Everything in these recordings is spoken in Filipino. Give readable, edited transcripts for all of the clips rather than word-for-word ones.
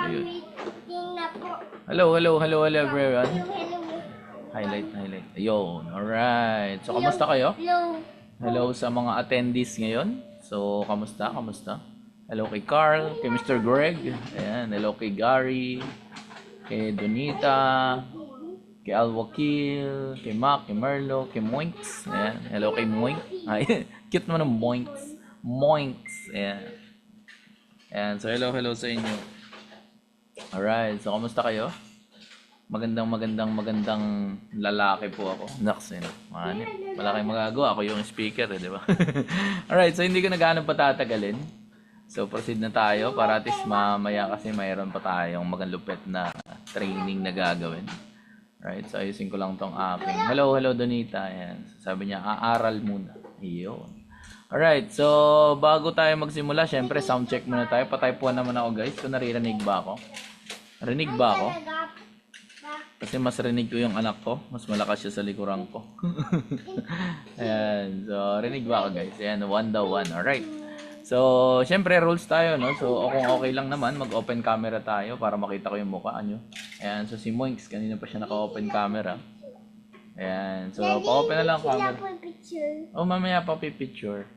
Ayun. Hello everyone. Highlight. Ayun, alright. So, kamusta kayo? Hello sa mga attendees ngayon. So, kamusta? Hello kay Carl, kay Mr. Greg. Ayan, hello kay Gary, kay Donita, kay Alwakil, kay Mac, kay Merlo, kay Moinks. Ayan, hello kay Moink. Ay, cute mo ng Moinks. Moinks. Ayan. Ayan, so hello sa inyo. Alright, so kamusta kayo? Magandang lalaki po ako. Naks, wala kayong magagawa. Ako yung speaker, di ba? Alright, so hindi ko na gaano patatagalin. So, proceed na tayo para at least mamaya kasi mayroon pa tayong magalupit na training na gagawin. Right, so ayusin ko lang tong aking. Hello Donita. Ayan. Sabi niya, aaral muna. Iyon. Alright, so bago tayo magsimula, syempre sound check muna tayo. Patay po naman ako guys. So, naririnig ba ako? Rinig ba ako? Kasi mas rinig ko yung anak ko. Mas malakas siya sa likuran ko. Ayan. So, rinig ba ako guys? Ayan, 1 daw 1. Alright. So, syempre rules tayo, no? So, kung okay lang naman, mag-open camera tayo para makita ko yung mukha nyo. Ayan. So, si Moinks, kanina pa siya naka-open camera. Ayan. So, pa-open na lang camera. Oh, mamaya pa picture.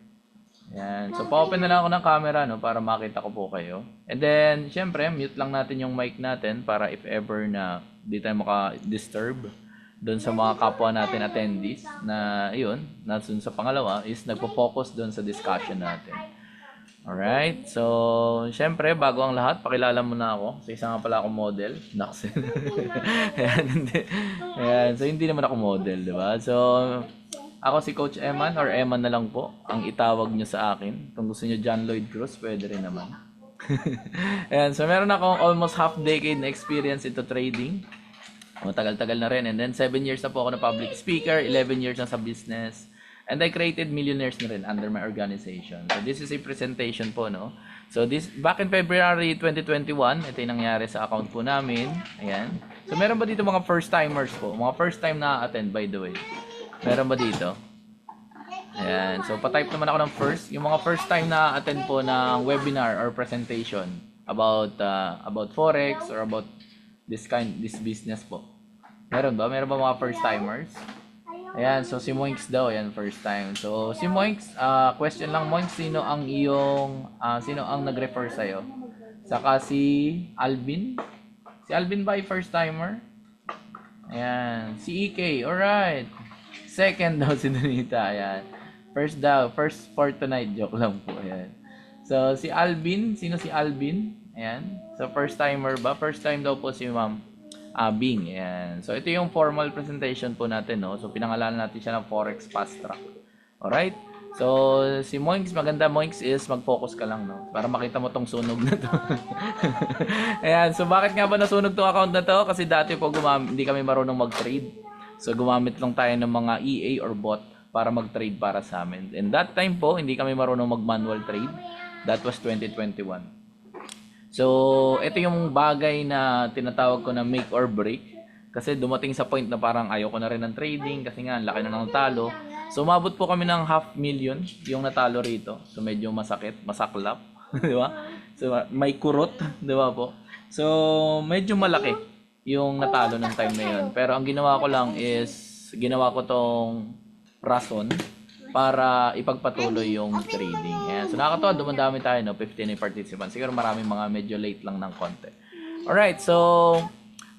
Ayan. So, pa-open na lang ako ng camera, no? Para makita ko po kayo. And then, syempre, mute lang natin yung mic natin para if ever na di tayo maka-disturb doon sa mga kapwa natin attendees na, yun, nasun sa pangalawa is nagpo-focus doon sa discussion natin. Alright, so syempre bago ang lahat, pakilala mo na ako. So isa nga pala akong model. Naks. Ayan, hindi. Ayan, so hindi naman ako model, di ba? So ako si Coach Eman or Eman na lang po ang itawag nyo sa akin. Kung gusto nyo John Lloyd Cruz, pwede rin naman. Ayan, so meron akong almost half decade na experience into trading. Matagal-tagal na rin. And then 7 years na po ako na public speaker, 11 years na sa business. And I created millionaires na rin under my organization. So this is a presentation po, no? So this, back in February 2021, ito yung nangyari sa account po namin. Ayan. So meron ba dito mga first timers po? Mga first time na attend, by the way. Meron ba dito? Ayan. So pa-type naman ako ng first. Yung mga first time na attend po ng webinar or presentation about Forex or about this business po. Meron ba? Meron ba mga first timers? Ayan, so si Moinks daw, ayan, first time. So si Moinks, question lang Moinks, sino ang nag-refer sa'yo? Saka si Alvin. Si Alvin ba ay first timer? Ayan, si EK, alright. Second daw si Donita, ayan. First for tonight, joke lang po, ayan. So si Alvin, sino si Alvin? Ayan, so first timer ba? First time daw po si Ma'am Bing. Ayan. So, ito yung formal presentation po natin, no? So, pinangalanan natin siya ng Forex Fast Track. Alright? So, si Moinks, maganda Moinks is mag-focus ka lang, no? Para makita mo tong sunog na to. Ayan. So, bakit nga ba nasunog tong account na to? Kasi dati po hindi kami marunong mag-trade. So, gumamit lang tayo ng mga EA or bot para mag-trade para sa amin. And that time po, hindi kami marunong mag-manual trade. That was 2021. So, ito yung bagay na tinatawag ko na make or break. Kasi dumating sa point na parang ayoko na rin ng trading kasi nga laki na ng talo. So, umabot po kami ng 500,000 yung natalo rito. So, medyo masakit, masaklap. Di ba? So, may kurot. Di ba po? So, medyo malaki yung natalo ng time na yun. Pero ang ginawa ko lang is, ginawa ko tong rason para ipagpatuloy yung trading. Ayan. So nakakatawa, dumandami tayo, no? 15 participants. Siguro maraming mga medyo late lang ng konti. Alright, so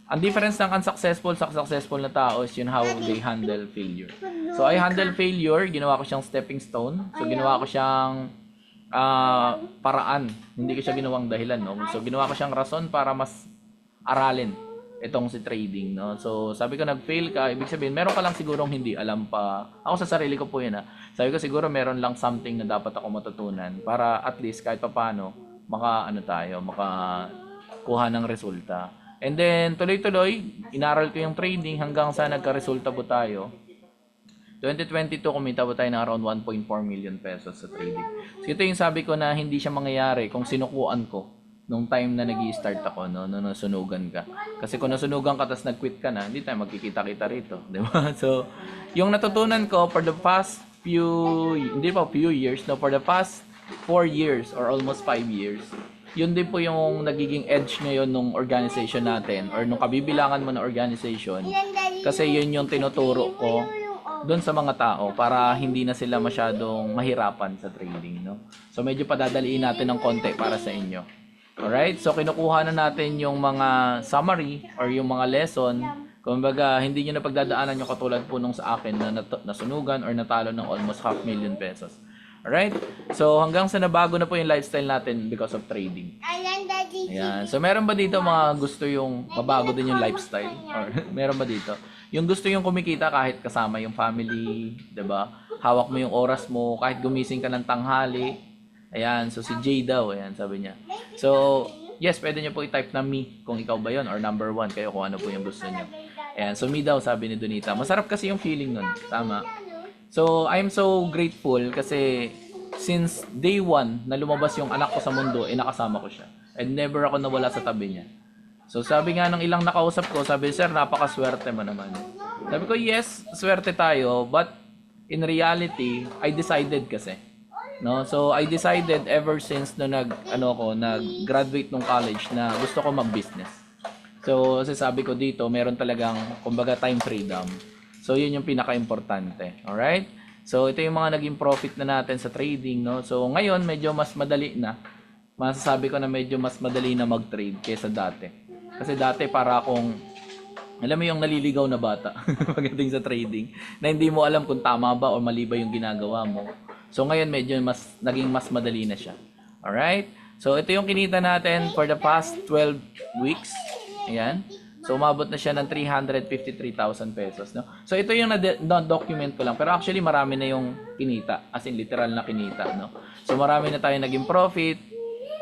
ang difference ng unsuccessful sa successful na tao is yun how they handle failure. So I handle failure, ginawa ko siyang stepping stone. So ginawa ko siyang paraan. Hindi ko siya ginawang dahilan, no? So ginawa ko siyang rason para mas aralin itong si trading, no? So, sabi ko nag-fail ka, ibig sabihin, meron ka lang sigurong hindi alam pa. Ako sa sarili ko po yun, ha. Sabi ko siguro meron lang something na dapat ako matutunan para at least kahit papaano, makakuha ng resulta. And then, tuloy-tuloy, inaral ko yung trading hanggang sa nagka-resulta po tayo. 2022, kumita po tayo ng around 1.4 million pesos sa trading. So, ito yung sabi ko na hindi siya mangyayari kung sinukuan ko nung time na nag-i-start ako, no, nasunugan ka. Kasi kung nasunugan ka tapos nag-quit ka na, hindi tayo magkikita-kita rito, di ba? So, yung natutunan ko for the past few years, no, for the past 4 years or almost 5 years, yun din po yung nagiging edge ngayon ng organization natin or nung kabibilangan mo na organization. Kasi yun yung tinuturo ko doon sa mga tao para hindi na sila masyadong mahirapan sa trading, no? So medyo padadaliin natin ng konti para sa inyo. Alright? So kinukuha na natin yung mga summary or yung mga lesson. Kumbaga, hindi nyo na pagdadaanan yung katulad po nung sa akin na nasunugan or natalo ng almost 500,000 pesos. Alright? So, hanggang sa nabago na po yung lifestyle natin because of trading. Ayan. So, meron ba dito mga gusto yung mabago din yung lifestyle? Or meron ba dito? Yung gusto yung kumikita kahit kasama yung family, 'di ba? Hawak mo yung oras mo kahit gumising ka ng tanghali. Ayan. So, si Jay daw, ayan, sabi niya. So, yes, pwede nyo po i-type na me kung ikaw ba yon or number 1 kayo kung ano po yung gusto nyo. Ayan, so me daw, sabi ni Donita. Masarap kasi yung feeling nun. Tama. So, I'm so grateful kasi since day 1 na lumabas yung anak ko sa mundo, nakasama ko siya. And never ako nawala sa tabi niya. So, sabi nga ng ilang nakausap ko, sabi, sir, napakaswerte mo naman. Sabi ko, yes, swerte tayo, but in reality, I decided kasi. No? So, I decided ever since no nag-graduate ng college na gusto ko mag-business. So, sabi ko dito, meron talagang, kumbaga, time freedom. So, yun yung pinaka-importante. Alright? So, ito yung mga naging profit na natin sa trading, no? So, ngayon, medyo mas madali na. Masasabi ko na medyo mas madali na mag-trade kaysa dati. Kasi dati, para akong, alam mo yung naliligaw na bata pagdating sa trading, na hindi mo alam kung tama ba o mali ba yung ginagawa mo. So, ngayon, medyo naging mas madali na siya. Alright? So, ito yung kinita natin for the past 12 weeks. Ayan. So, umabot na siya ng 353,000 pesos, no? So, ito yung na-document ko lang. Pero actually, marami na yung kinita. As in, literal na kinita, no? So, marami na tayo naging profit.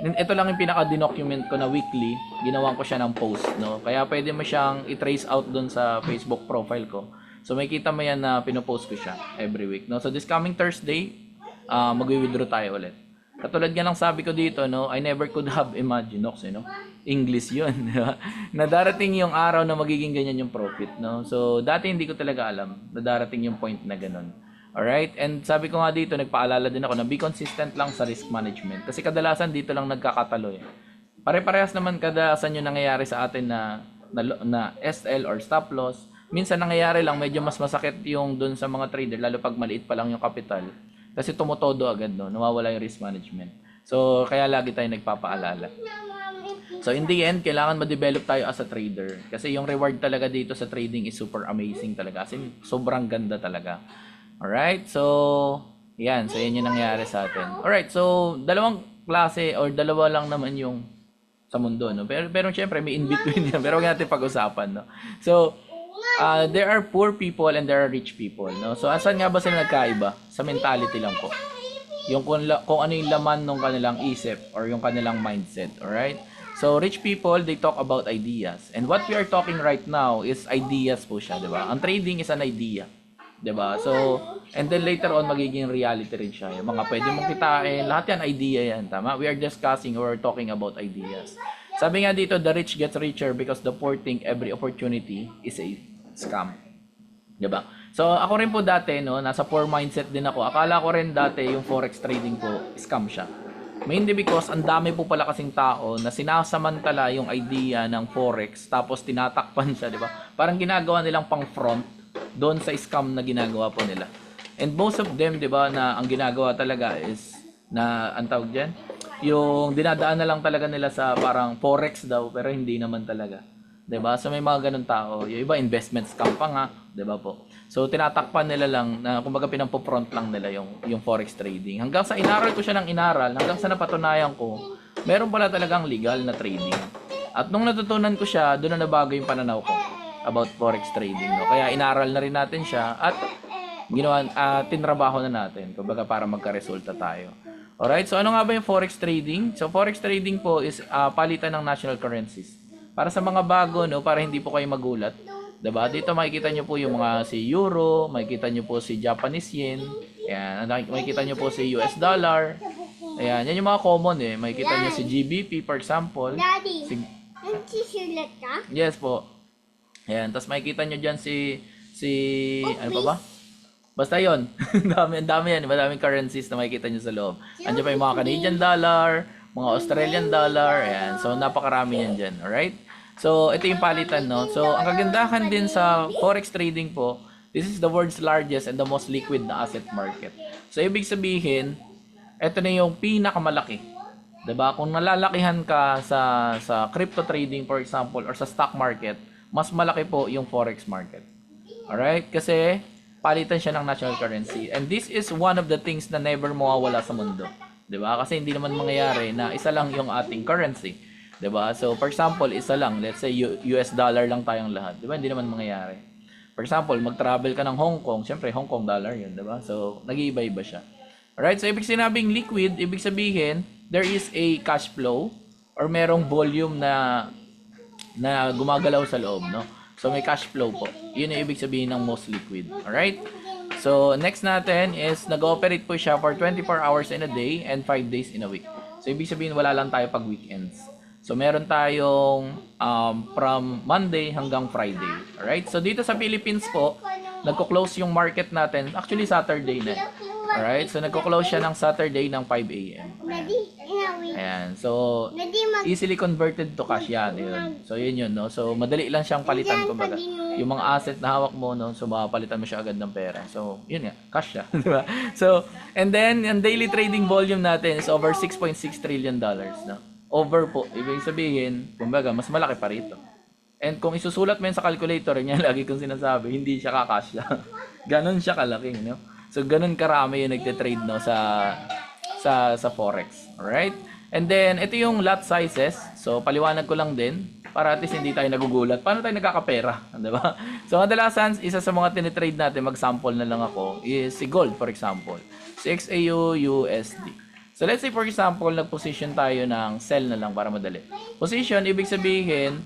Ito lang yung pinaka-document ko na weekly. Ginawan ko siya ng post, no? Kaya pwede mo siyang i-trace out dun sa Facebook profile ko. So, makikita mo yan na pinopost ko siya every week, no? So, this coming Thursday, mag-withdraw tayo ulit. Katulad nga ng sabi ko dito, no, I never could have imagined, no? English yun, di ba? Na darating yung araw na magiging ganyan yung profit, no? So, dati hindi ko talaga alam na darating yung point na ganun. Alright? And sabi ko nga dito, nagpaalala din ako na be consistent lang sa risk management. Kasi kadalasan dito lang nagkakatalo, eh. Pare-parehas naman kadalasan yung nangyayari sa atin na SL or stop loss. Minsan nangyayari lang, medyo mas masakit yung dun sa mga trader, lalo pag maliit pa lang yung capital. Kasi tumutodo agad, no? Nawawala yung risk management. So, kaya lagi tayo nagpapaalala. So, in the end, kailangan ma-develop tayo as a trader. Kasi yung reward talaga dito sa trading is super amazing talaga. Kasi sobrang ganda talaga. Alright? So, yan. So, yan yung nangyari sa atin. Alright. So, dalawang klase or dalawa lang naman yung sa mundo, no? Pero syempre, may in-between yan. Pero huwag natin pag-usapan, no? So, there are poor people and there are rich people, no? So, asan nga ba sila nagkaiba? Sa mentality lang po. Yung kung ano yung laman ng kanilang isip or yung kanilang mindset, alright? So, rich people, they talk about ideas. And what we are talking right now is ideas po siya, di ba? Ang trading is an idea, di ba? So, and then later on, magiging reality rin siya. Yung mga pwede mong kitain, lahat yan, idea yan, tama? We are discussing or talking about ideas. Sabi nga dito, the rich gets richer because the poor think every opportunity is a scam. Diba? So, ako rin po dati, no, nasa poor mindset din ako. Akala ko rin dati yung forex trading ko, scam siya. Mainly because ang dami po pala kasing tao na sinasamantala yung idea ng forex tapos tinatakpan siya, diba? Parang ginagawa nilang pang front doon sa scam na ginagawa po nila. And most of them, diba, na ang ginagawa talaga is na, ang tawag dyan, yung dinadaan na lang talaga nila sa parang forex daw, pero hindi naman talaga. 'Di ba? So may mga ganun tao. Yung iba investment scam pa nga, 'di ba po? So tinatakpan nila lang na kumbaga pinampo-front lang nila yung forex trading. Hanggang sa inaral ko siya ng inaral, hanggang sa napatunayan ko, meron pala talagang legal na trading. At nung natutunan ko siya, doon na nabago yung pananaw ko about forex trading, no? Kaya inaral na rin natin siya at ginawa tinrabaho na natin kumbaga para magka-resulta tayo. Alright, so ano nga ba yung forex trading? So forex trading po is palitan ng national currencies. Para sa mga bago, no, para hindi po kayo magulat. Diba? Dito makikita nyo po yung mga si Euro, makikita nyo po si Japanese Yen, ayan, makikita nyo po si US Dollar. Ayan, yan yung mga common eh. Makikita nyo si GBP, for example. Daddy, Si, nagsusulat ka? yes po. Ayan, tapos makikita nyo dyan ano pa ba? Basta yon. Ang dami yan. Madaming currencies na makikita nyo sa loob. Andiyan pa yung mga Canadian dollar, mga Australian dollar, ayan. So, napakarami yan dyan, alright? So, ito yung palitan, no? So, ang kagandahan din sa forex trading po, this is the world's largest and the most liquid na asset market. So, ibig sabihin, ito na yung pinakamalaki. 'Di ba? Kung nalalakihan ka sa crypto trading, for example, or sa stock market, mas malaki po yung forex market. Alright? Kasi, palitan siya ng national currency. And this is one of the things na never mawawala sa mundo. 'Di ba? Kasi hindi naman mangyayari na isa lang yung ating currency. 'Di ba? So, for example, isa lang, let's say US dollar lang tayong lahat. 'Di ba? Hindi naman mangyayari. For example, mag-travel ka ng Hong Kong, syempre Hong Kong dollar 'yun, 'di ba? So, nag-iiba-iba siya. Alright? So, ibig sinabing liquid, ibig sabihin, there is a cash flow or merong volume na gumagalaw sa loob, no? So, may cash flow po. Yun ang ibig sabihin ng most liquid. Alright? So, next natin is nag-ooperate po siya for 24 hours in a day and 5 days in a week. So, ibig sabihin wala lang tayo pag weekends. So, meron tayong from Monday hanggang Friday. Alright? So, dito sa Philippines po, nagko-close yung market natin. Actually, Saturday na. Alright? So, nagko-close siya ng Saturday ng 5 a.m. Ayan. So, easily converted to cash yan. Yun. So, yun, no? So, madali lang siyang palitan, kumbaga. Yung mga asset na hawak mo, no? So, mapapalitan mo siya agad ng pera. So, yun nga. Cash siya. Di ba? So, and then, yung daily trading volume natin is over $6.6 trillion, no? Over po. Ibig sabihin, kumbaga, mas malaki pa rito. And kung isusulat mo yun sa calculator, yun yan, lagi kong sinasabi, hindi siya kakasya. Ganon siya kalaki, no? So, ganon karami yung nagte-trade, no? Sa forex. Alright? And then, ito yung lot sizes. So, paliwanag ko lang din para at least hindi tayo nagugulat. Paano tayo nagkakapera? Diba? So, kadalasan, isa sa mga tinitrade natin, mag-sample na lang ako, is si gold, for example. Si XAU USD. So, let's say, for example, nag-position tayo ng sell na lang para madali. Position, ibig sabihin,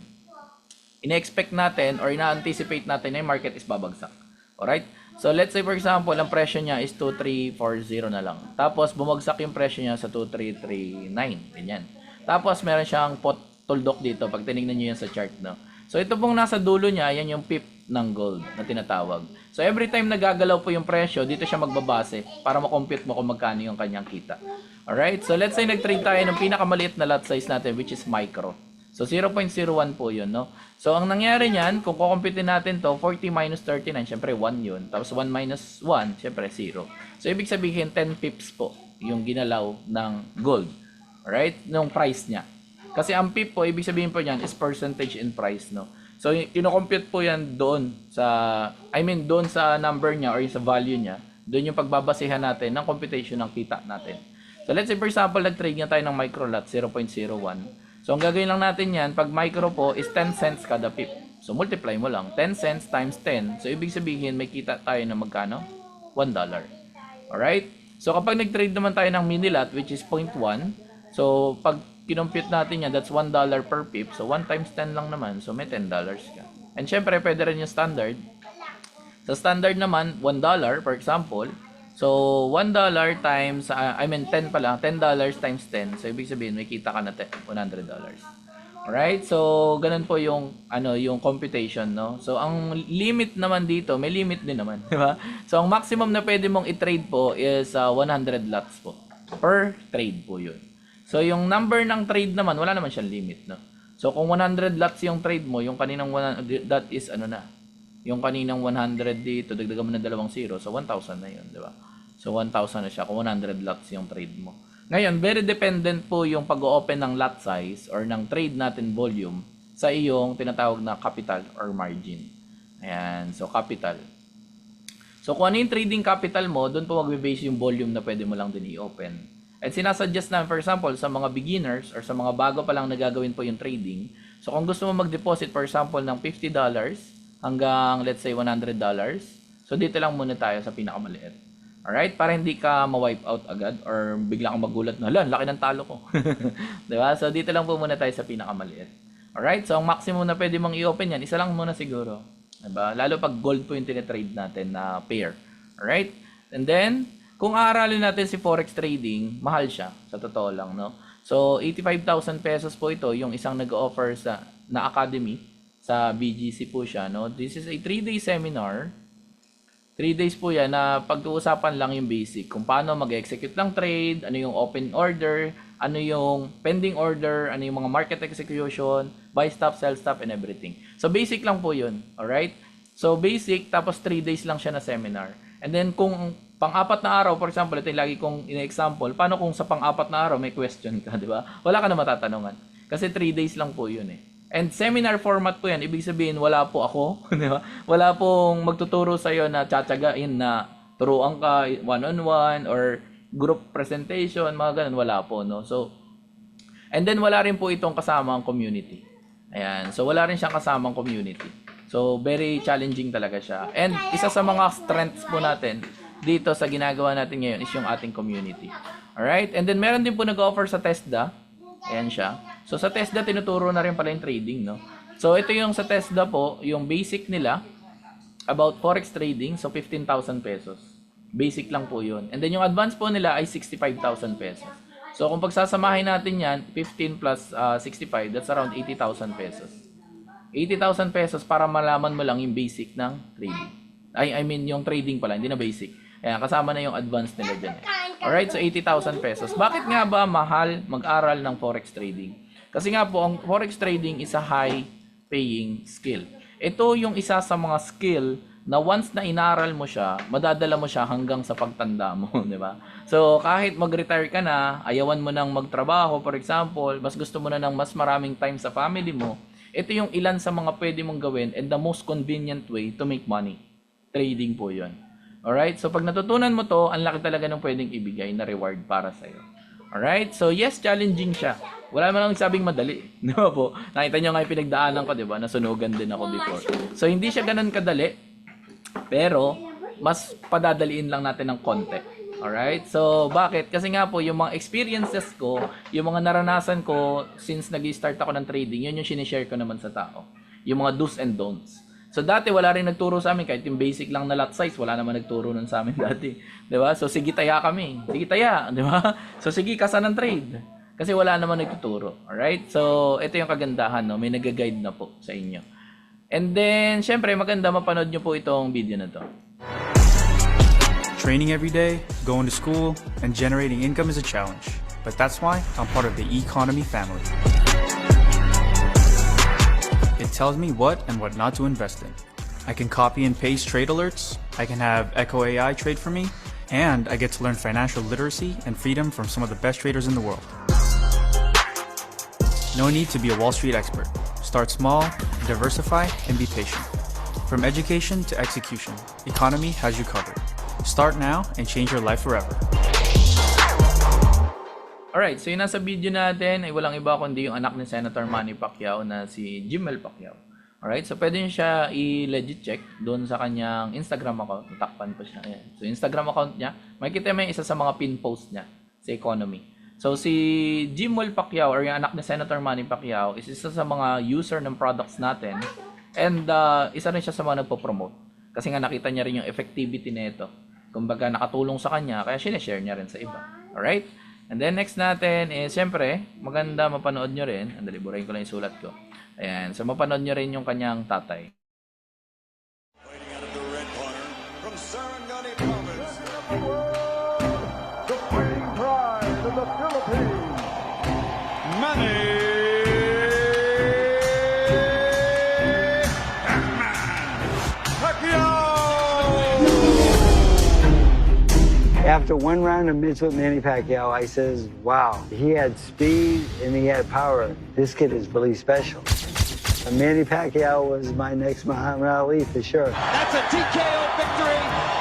ina-expect natin or ina-anticipate natin na yung market is babagsak. Alright? So, let's say for example, ang presyo niya is 2340 na lang. Tapos, bumagsak yung presyo niya sa 2339. Ganyan. Tapos, meron siyang tuldok dito pag tinignan niyo yan sa chart, no? So, ito pong nasa dulo niya, yan yung pip ng gold na tinatawag. So, every time nagagalaw po yung presyo, dito siya magbabase para makompute mo kung magkano yung kanyang kita. Alright? So, let's say nag-trade tayo ng pinakamaliit na lot size natin, which is micro. So, 0.01 po yun, no? So, ang nangyari niyan, kung kukumpitin natin to, 40 minus 39, syempre 1 yun. Tapos 1 minus 1, syempre 0. So, ibig sabihin, 10 pips po yung ginalaw ng gold. Alright? Nung price niya. Kasi ang pip po, ibig sabihin po niyan is percentage in price, no? So, kinocompute po yan doon doon sa number niya or sa value niya. Doon yung pagbabasehan natin ng computation ng kita natin. So, let's say for example, nag-trade nga tayo ng micro lot, 0.01. So, ang gagawin lang natin yan, pag micro po, is 10 cents kada pip. So, multiply mo lang. 10 cents times 10. So, ibig sabihin, may kita tayo na magkano? $1. Alright? So, kapag nag-trade naman tayo ng mini lot, which is 0.1, so, pag kinompute natin yan, that's $1 per pip. So, 1 times 10 lang naman. So, may $10 ka. And syempre, pwede rin yung standard. Sa standard naman, $1, for example. So, $1 times, 10 pala, $10 times 10. So, ibig sabihin, may kita ka na $100. Alright? So, ganun po yung, yung computation, no? So, ang limit naman dito, may limit din naman, di ba? So, ang maximum na pwede mong i-trade po is 100 lots po. Per trade po yun. So, yung number ng trade naman, wala naman siyang limit, no? So, kung 100 lots yung trade mo, yung kaninang 100, that is yung kaninang 100 dito, dagdagan mo na 2 zero, so 1,000 na yun, di ba? So 1,000 na siya kung 100 lots yung trade mo. Ngayon, very dependent po yung pag-open ng lot size or ng trade natin volume sa iyong tinatawag na capital or margin. Ayan, so capital. So kung ano yung trading capital mo, doon po magbe-base yung volume na pwede mo lang din i-open. And sinasuggest na, for example, sa mga beginners or sa mga bago pa lang nagagawin po yung trading, so kung gusto mo mag-deposit, for example, ng $50 hanggang, let's say, $100, so dito lang muna tayo sa pinakamaliit. Alright? Para hindi ka ma-wipe out agad or bigla kang magulat na, laki ng talo ko. Diba? So, dito lang po muna tayo sa pinakamaliit. Alright? So, ang maximum na pwede mong i-open yan, isa lang muna siguro. Diba? Lalo pag gold po yung tinitrade natin na pair. Alright? And then, kung aaralin natin si forex trading, mahal siya. Sa totoo lang, no? So, 85,000 pesos po ito, yung isang nag-offer na academy. Sa BGC po siya, no? This is a 3-day seminar. 3 days po yan na pag-uusapan lang yung basic. Kung paano mag-execute ng trade, ano yung open order, ano yung pending order, ano yung mga market execution, buy stop, sell stop, and everything. So basic lang po yun. Alright? So basic, tapos 3 days lang siya na seminar. And then kung pang-apat na araw, for example, ito yung lagi kong ina-example, paano kung sa pang-apat na araw may question ka, di ba? Wala ka na matatanungan. Kasi 3 days lang po yun eh. And seminar format po yan, ibig sabihin wala po ako, di ba? Wala pong magtuturo sa'yo na tsatsagain na turuan ka one-on-one or group presentation, mga ganun, wala po, no? So, and then wala rin po itong kasamang community. Ayan, so wala rin siyang kasamang community. So, very challenging talaga siya. And isa sa mga strengths po natin dito sa ginagawa natin ngayon is yung ating community. Alright? And then meron din po nag-offer sa TESDA. Ayan siya. So, sa TESDA, tinuturo na rin pala yung trading, no? So, ito yung sa TESDA po, yung basic nila about forex trading. So, 15,000 pesos. Basic lang po yun. And then yung advance po nila ay 65,000 pesos. So, kung pagsasamahin natin yan, 15 plus 65, that's around 80,000 pesos. 80,000 pesos para malaman mo lang yung basic ng trading. I mean, yung trading pala, hindi na basic. Ayan, kasama na yung advance nila dyan. Alright, so 80,000 pesos. Bakit nga ba mahal mag-aral ng forex trading? Kasi nga po, ang forex trading is a high-paying skill. Ito yung isa sa mga skill na once na inaral mo siya, madadala mo siya hanggang sa pagtanda mo, di ba? So, kahit mag-retire ka na, ayawan mo nang magtrabaho, for example, mas gusto mo na ng mas maraming time sa family mo, ito yung ilan sa mga pwede mong gawin and the most convenient way to make money. Trading po yun. Alright? So, pag natutunan mo to, ang laki talaga ng pwedeng ibigay na reward para sa'yo. Alright? So, yes, challenging siya. Wala man lang sabing madali. Di ba po? Nakita nyo nga yung pinagdaanan ko, di ba? Nasunugan din ako before. So, hindi siya ganun kadali. Pero, mas padadaliin lang natin ng konti. Alright? So, bakit? Kasi nga po, yung mga experiences ko, yung mga naranasan ko since nag-start ako ng trading, yun yung sinishare ko naman sa tao. Yung mga do's and don'ts. So, dati wala rin nagturo sa amin, kahit yung basic lang na lot size, wala naman nagturo nun sa amin dati. Diba? So, sige taya kami. Sige taya. Diba? So, sige kasa ng trade. Kasi wala naman nagtuturo. Alright? So, ito yung kagandahan, no? May nag-guide na po sa inyo. And then, syempre, maganda mapanood nyo po itong video na to. Training every day, going to school, and generating income is a challenge. But that's why I'm part of the economy family. It tells me what and what not to invest in. I can copy and paste trade alerts, I can have Echo AI trade for me, and I get to learn financial literacy and freedom from some of the best traders in the world. No need to be a Wall Street expert. Start small, diversify, and be patient. From education to execution, Economy has you covered. Start now and change your life forever. Alright, so yung nasa video natin ay walang iba kundi yung anak ni Senator Manny Pacquiao na si Jimel Pacquiao. Alright, so pwede nyo siya i-legit check doon sa kanyang Instagram account. Natakpan pa siya. Ayan. So Instagram account niya, makikita mo yung isa sa mga pin post niya sa Economy. So si Jimel Pacquiao or yung anak ni Senator Manny Pacquiao is isa sa mga user ng products natin and isa rin siya sa mga nagpo-promote. Kasi nga nakita niya rin yung effectivity nito. Kumbaga nakatulong sa kanya, kaya sinishare niya rin sa iba. Alright? And then next natin is, syempre, maganda mapanood nyo rin. Andali, burahin ko lang yung sulat ko. Ayan, so mapanood nyo rin yung kanyang tatay. Fighting out of the red corner from Sarangani Province. The fighting pride of the Philippines. Manny Pacquiao! After one round of mitts with Manny Pacquiao, I says, wow, he had speed and he had power. This kid is really special. And Manny Pacquiao was my next Muhammad Ali for sure. That's a TKO victory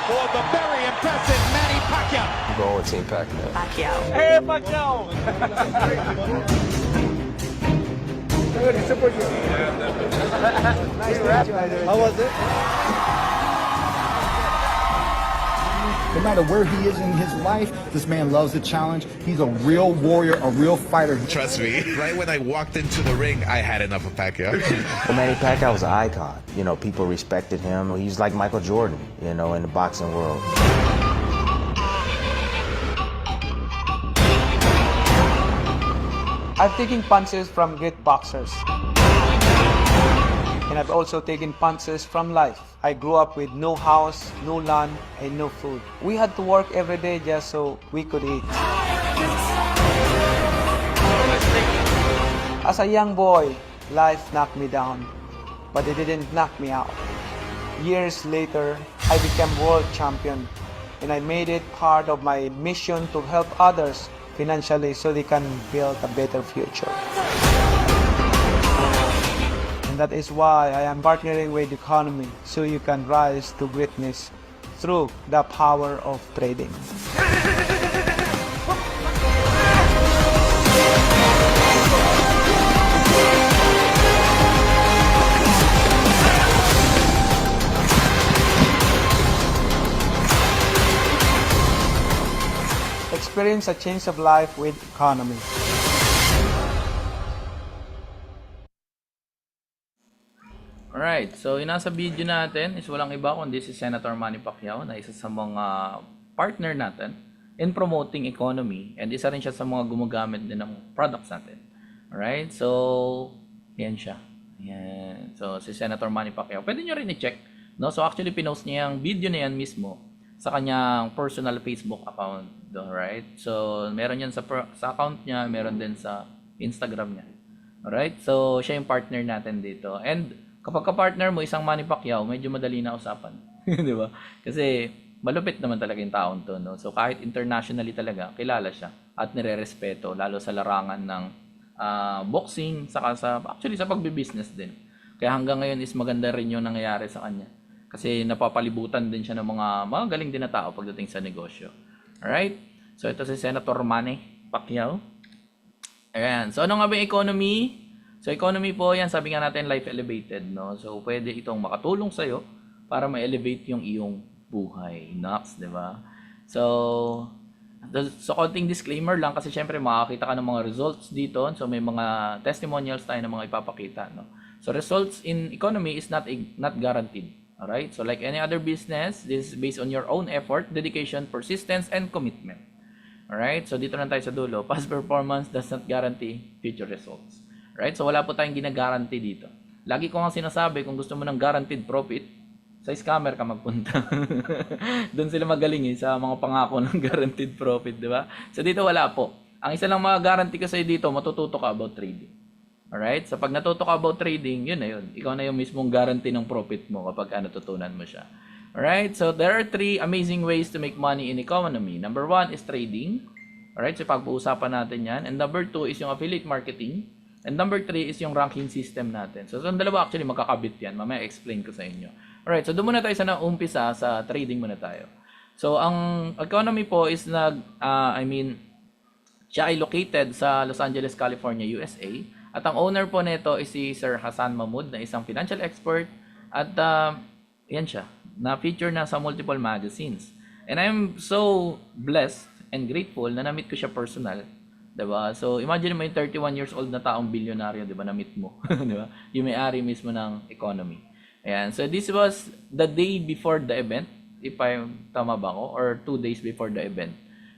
for the very impressive Manny Pacquiao. I'm going with Team Pacquiao. Hey, Pacquiao! How was it? No matter where he is in his life, this man loves the challenge. He's a real warrior, a real fighter. Trust me, right when I walked into the ring, I had enough of Pacquiao. Well, Manny Pacquiao was an icon. You know, people respected him. He's like Michael Jordan, you know, in the boxing world. I've taken punches from great boxers. And I've also taken punches from life. I grew up with no house, no land, and no food. We had to work every day just so we could eat. As a young boy, life knocked me down, but it didn't knock me out. Years later, I became world champion, and I made it part of my mission to help others financially so they can build a better future. And that is why I am partnering with Economy so you can rise to greatness through the power of trading. Experience a change of life with Economy. Alright, so yung nasa video natin is walang iba kundi si Senator Manny Pacquiao na isa sa mga partner natin in promoting economy, and isa rin siya sa mga gumagamit din ng products natin. Alright, so yan siya. Yan. So si Senator Manny Pacquiao, pwede nyo rin i-check. No? So actually pinost niya yung video na yan mismo sa kanyang personal Facebook account. Alright, so meron yan sa account niya, meron din sa Instagram niya. Alright, so siya yung partner natin dito. And kapag ka-partner mo isang Manny Pacquiao, medyo madali na usapan. Di ba? Kasi malupit naman talaga yung taon to. No? So kahit internationally talaga, kilala siya at nire-respeto, lalo sa larangan ng boxing, saka actually sa pagbibusiness din. Kaya hanggang ngayon is maganda rin yung nangyayari sa kanya. Kasi napapalibutan din siya ng mga galing din na tao pagdating sa negosyo. Alright? So ito si Senator Manny Pacquiao. Ayan. So ano nga ba yung economy? So economy po, yan sabi nga natin life elevated, no? So pwede itong makatulong sa iyo para ma-elevate yung iyong buhay. Nox, 'di ba? So konting disclaimer lang kasi syempre makakita ka ng mga results dito. So may mga testimonials tayo na mga ipapakita, no? So results in economy is not guaranteed. Alright? So like any other business, this is based on your own effort, dedication, persistence, and commitment. Alright? So dito na tayo sa dulo. Past performance does not guarantee future results. Right? So wala po tayong gina-guarantee dito. Lagi ko nga sinasabi, kung gusto mo ng guaranteed profit, sa scammer ka magpunta. Doon sila magaling sa mga pangako ng guaranteed profit, di ba? So dito wala po. Ang isa lang guarantee ko sa'yo dito, matututo ka about trading. Alright? So pag natuto ka about trading, yun na yun. Ikaw na yung mismong guarantee ng profit mo kapag natutunan mo siya. Alright? So there are 3 amazing ways to make money in economy. Number 1 is trading. Alright? So pag-uusapan natin yan. And number 2 is yung affiliate marketing. And number 3 is yung ranking system natin. So, yung dalawa actually magkakabit yan. Mamaya explain ko sa inyo. Alright, so doon muna tayo sa naumpisa, sa trading muna tayo. So, ang economy po is siya ay located sa Los Angeles, California, USA. At ang owner po nito is si Sir Hassan Mahmood na isang financial expert. At yan siya, na-feature na sa multiple magazines. And I'm so blessed and grateful na na-meet ko siya personal. Diba? So, imagine mo yung 31 years old na taong bilyonaryo, diba, na-meet mo. Diba? Yung may-ari mismo ng economy. Ayan. So, this was the day before the event, if I'm tama ba ako, or 2 days before the event.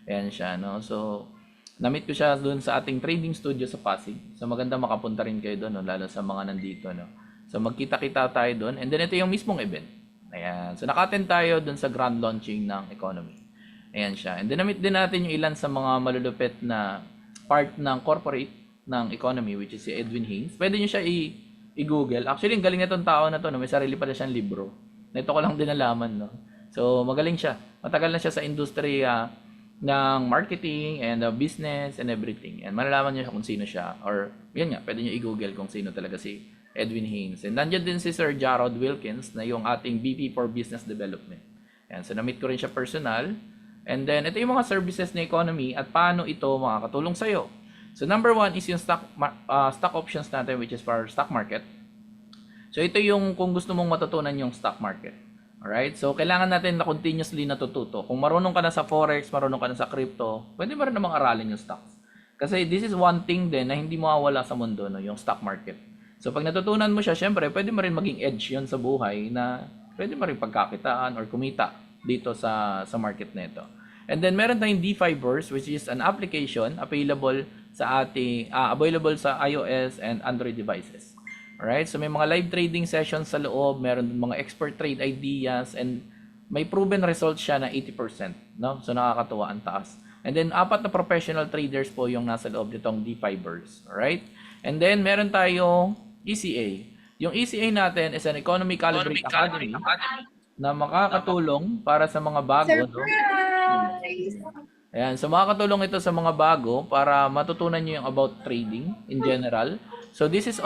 Ayan siya, no? So, na-meet ko siya doon sa ating trading studio sa Pasig. So, maganda makapunta rin kayo doon, no? Lalo sa mga nandito, no? So, magkita-kita tayo doon. And then, ito yung mismong event. Ayan. So, naka-attend tayo doon sa grand launching ng economy. Ayan siya. And then, na-meet din natin yung ilan sa mga malulupit na part ng corporate ng economy, which is si Edwin Haynes. Pwede nyo siya i-google. Actually, ang galing na itong tao na to, no? May sarili pala siyang libro. Ito ko lang din nalaman, no? So, magaling siya. Matagal na siya sa industriya ng marketing and business and everything. And malalaman nyo kung sino siya. Or, yan nga, pwede nyo i-google kung sino talaga si Edwin Haynes. And nandiyan din si Sir Jarrod Wilkins na yung ating VP for Business Development. Yan. So, na-meet ko rin siya personal. And then, ito yung mga services na economy at paano ito makakatulong sa'yo. So, number 1 is yung stock options natin, which is for stock market. So, ito yung kung gusto mong matutunan yung stock market. Alright? So, kailangan natin na continuously natututo. Kung marunong ka na sa forex, marunong ka na sa crypto, pwede mo rin namang aralin yung stocks. Kasi this is one thing din na hindi mawawala sa mundo, no, yung stock market. So, pag natutunan mo siya, syempre, pwede mo rin maging edge yun sa buhay na pwede mo rin pagkakitaan or kumita dito sa market nito. And then meron tayong D5verse, which is an application available sa available sa iOS and Android devices. Alright? So may mga live trading sessions sa loob, meron din mga expert trade ideas, and may proven results siya na 80%, no? So nakakatuwa, ang taas. And then 4 na professional traders po yung nasa loob nitong D5verse. Alright? And then, meron tayong ECA. Yung ECA natin is an Economy Calibrate Academy na makakatulong para sa mga bago. No? Ayan, so makakatulong ito sa mga bago para matutunan nyo yung about trading in general. So this is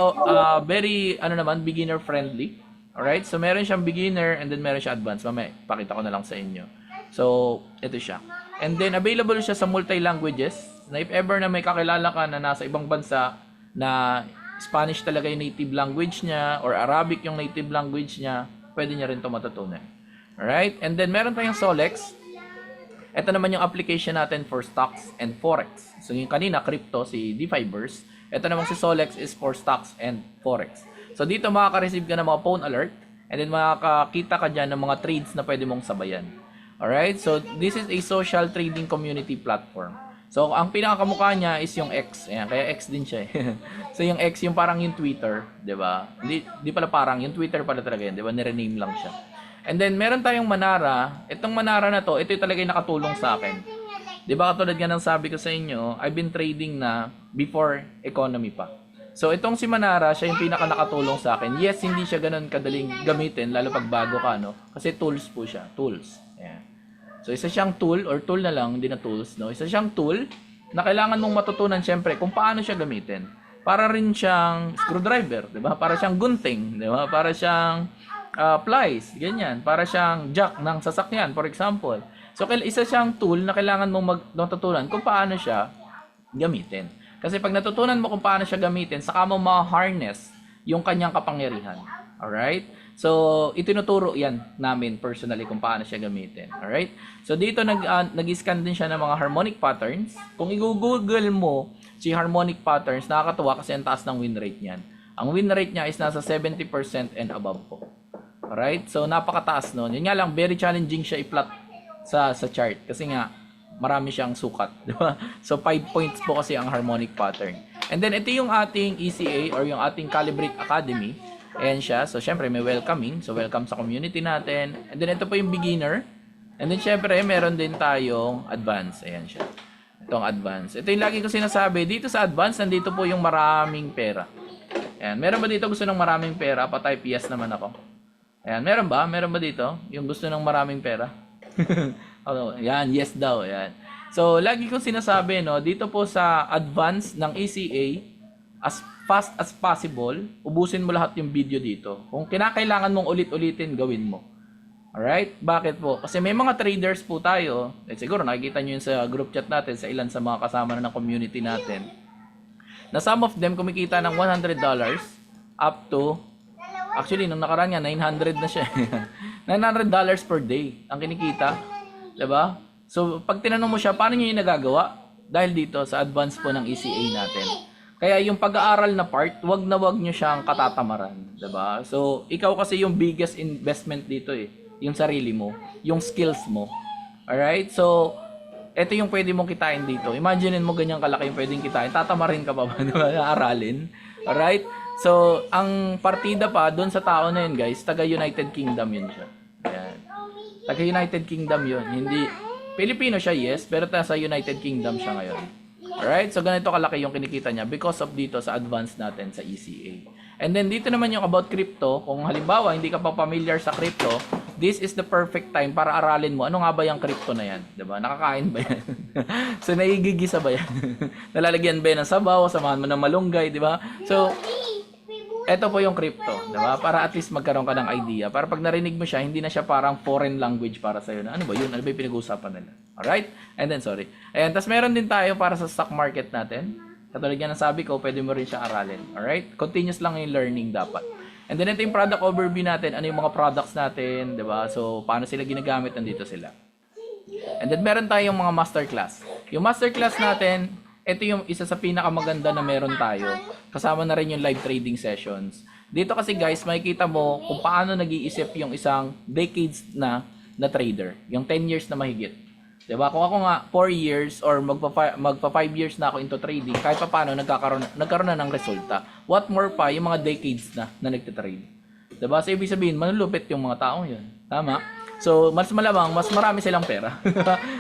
very, beginner friendly. Alright, so meron siyang beginner and then meron siya advanced. Mamaya, pakita ko na lang sa inyo. So, ito siya. And then, available siya sa multi-languages. Na if ever na may kakilala ka na nasa ibang bansa na Spanish talaga yung native language niya or Arabic yung native language niya, pwede niya rin ito matutunan. Alright, and then meron tayong Solex. Ito naman yung application natin for stocks and forex. So yung kanina, crypto, si D-Fibers. Ito naman si Solex is for stocks and forex. So dito makaka-receive ka ng mga phone alert and then makakita ka dyan ng mga trades na pwede mong sabayan. Alright, so this is a social trading community platform. So ang pinakakamukha niya is yung X. Ayan, kaya X din siya eh. So yung X, yung parang yung Twitter, 'di ba? Hindi pala parang yung Twitter pala talaga yun, 'di ba? Ni-rename lang siya. And then meron tayong Manara. Itong Manara na to, ito yung talaga yung nakatulong sa akin. 'Di ba katulad nga ng sabi ko sa inyo, I've been trading na before economy pa. So itong si Manara, siya yung pinaka nakatulong sa akin. Yes, hindi siya ganoon kadaling gamitin lalo pag bago ka, no? Kasi tools po siya, tools. Ayan. So isa siyang tool or tool na lang, hindi na tools, no? Isa siyang tool na kailangan mong matutunan syempre kung paano siya gamitin. Para rin siyang screwdriver, 'di ba? Para siyang gunting, 'di ba? Para siyang plies, ganyan. Para siyang jack ng sasakyan, for example. So isa siyang tool na kailangan mong matutunan kung paano siya gamitin. Kasi pag natutunan mo kung paano siya gamitin, saka mo ma-harness yung kanyang kapangyarihan. Alright? So, itinuturo yan namin personally kung paano siya gamitin. Alright? So, dito nag-scan din siya ng mga harmonic patterns. Kung i-google mo si harmonic patterns, nakakatuwa kasi ang taas ng win rate niyan. Ang win rate niya is nasa 70% and above po. Alright? So, napakataas nun. Yun nga lang, very challenging siya i-plot sa chart. Kasi nga, marami siyang sukat. Di ba? So, 5 points po kasi ang harmonic pattern. And then, ito yung ating ECA or yung ating Calibrate Academy. Ayan siya. So, syempre, may welcoming. So, welcome sa community natin. And then, ito po yung beginner. And then, syempre, meron din tayong advanced. Ayan siya. Itong advanced. Ito yung lagi ko sinasabi. Dito sa advanced, nandito po yung maraming pera. Ayan. Meron ba dito gusto ng maraming pera? Patay PS naman ako. Ayan. Meron ba? Meron ba dito? Yung gusto ng maraming pera? Yan, yes daw. Yan. So, lagi kong sinasabi, no, dito po sa advance ng ECA, as fast as possible, ubusin mo lahat yung video dito. Kung kinakailangan mong ulit-ulitin, gawin mo. Alright? Bakit po? Kasi may mga traders po tayo, siguro nakikita nyo yun sa group chat natin, sa ilan sa mga kasama na ng community natin, na some of them kumikita ng $100 up to, actually, nung nakaraan nga, 900 na siya. $900 per day ang kinikita. Diba? So, pag tinanong mo siya, paano nyo yung nagagawa? Dahil dito, sa advance po ng ECA natin. Kaya yung pag-aaral na part, wag na wag nyo siyang katatamaran. Diba? So, ikaw kasi yung biggest investment dito eh. Yung sarili mo. Yung skills mo. Alright? So, ito yung pwede mong kitain dito. Imaginein mo ganyang kalaki yung pwedeng kitain. Tatamarin ka pa ba? Diba? Aralin. Alright? So, ang partida pa, doon sa tao na yun, guys, taga United Kingdom yun siya. Ayan. Taga United Kingdom yun. Hindi, Pilipino siya, yes, pero sa United Kingdom siya ngayon. Alright? So, ganito kalaki yung kinikita niya because of dito sa advance natin sa ECA. And then, dito naman yung about crypto. Kung halimbawa, hindi ka pa familiar sa crypto, this is the perfect time para aralin mo. Ano nga ba yung crypto na yan? Diba? Nakakain ba yan? So, naigigisa ba yan? Nalalagyan ba yan ng sabaw? Samahan mo ng malunggay, diba? So, ito po yung crypto, diba? Para at least magkaroon ka ng idea. Para pag narinig mo siya, hindi na siya parang foreign language para sa'yo. Ano ba yun? Ano ba yung pinag-uusapan nila? Alright? And then, sorry. Ayan, tapos meron din tayo para sa stock market natin. Katulad yan ang sabi ko, pwede mo rin siya aralin. Alright? Continuous lang yung learning dapat. And then, ito yung product overview natin. Ano yung mga products natin, diba? So, paano sila ginagamit? Nandito sila. And then, meron tayong mga masterclass. Yung masterclass natin, ito yung isa sa pinakamaganda na meron tayo. Kasama na rin yung live trading sessions. Dito kasi guys, makikita mo kung paano nag-iisip yung isang decades na trader. Yung 10 years na mahigit. Diba? Kung ako nga 4 years or magpa 5 years na ako into trading, kahit pa paano nagkaroon na ng resulta. What more pa yung mga decades na nagtitrade. Diba? So ibig sabihin, manlulupit yung mga taong yun. Tama? So mas malamang, mas marami silang pera.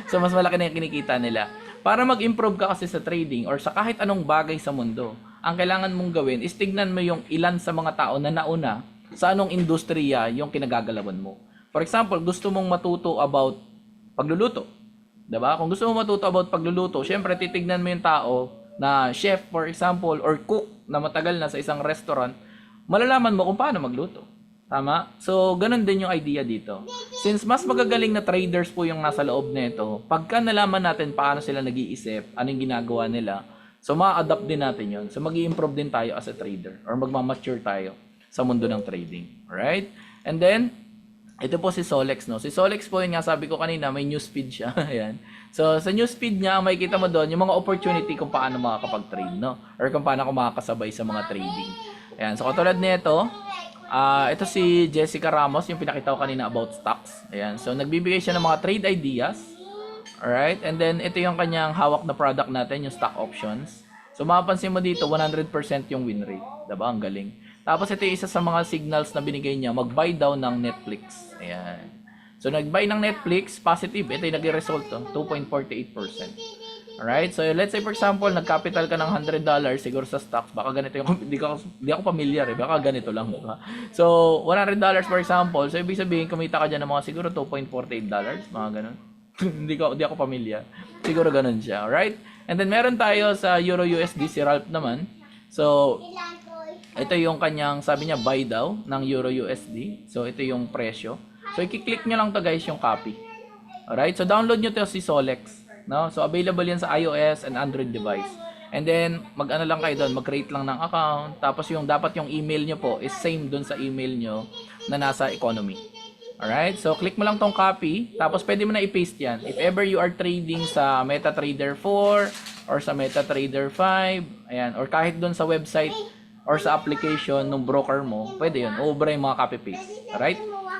So mas malaki na yung kinikita nila. Para mag-improve ka kasi sa trading or sa kahit anong bagay sa mundo, ang kailangan mong gawin is tignan mo yung ilan sa mga tao na nauna sa anong industriya yung kinagagalawan mo. For example, gusto mong matuto about pagluluto. Diba? Kung gusto mong matuto about pagluluto, syempre titignan mo yung tao na chef, for example, or cook na matagal na sa isang restaurant, malalaman mo kung paano magluto. Tama? So, ganun din yung idea dito. Since mas magagaling na traders po yung nasa loob nito, pagka nalaman natin paano sila nag-iisip, anong ginagawa nila, so ma-adapt din natin yun. So, mag-i-improve din tayo as a trader or magmamature tayo sa mundo ng trading. Alright? And then, ito po si Solex, no? Si Solex po yun nga, sabi ko kanina, may newsfeed siya. Ayan. So, sa newsfeed niya, makikita mo doon yung mga opportunity kung paano makakapag-trade, no? Or kung paano ako makakasabay sa mga trading. Ayan. So, katulad nito, ito si Jessica Ramos, yung pinakita ko kanina about stocks. Ayan. So, nagbibigay siya ng mga trade ideas. Alright? And then, ito yung kanyang hawak na product natin, yung stock options. So, mapapansin mo dito, 100% yung win rate. Diba? Ang galing. Tapos, ito yung isa sa mga signals na binigay niya, mag-buy daw ng Netflix. Ayan. So, nag-buy ng Netflix, positive. Ito yung nag-result, 2.48%. Alright? So, let's say, for example, nag-capital ka ng $100 siguro sa stocks. Baka ganito yung, di ako familiar eh. Baka ganito lang. Diba? So, $100 for example. So, ibig sabihin, kumita ka dyan ng mga siguro $2.48. Mga ganun. Di ako familiar. Siguro ganun siya. Alright? And then, meron tayo sa Euro USD, si Ralph naman. So, ito yung kanyang, sabi niya, buy daw ng Euro USD. So, ito yung presyo. So, i-click nyo lang to guys, yung copy. Alright? So, download nyo to si Solex. No? So, available yan sa iOS and Android device. And then, mag-ano lang kayo doon, mag-create lang ng account. Tapos, dapat yung email nyo po is same doon sa email nyo na nasa economy. Alright? So, click mo lang tong copy. Tapos, pwede mo na i-paste yan. If ever you are trading sa MetaTrader 4 or sa MetaTrader 5, ayan, or kahit doon sa website or sa application ng broker mo, pwede yun. Ubra yung mga copy-paste. Alright?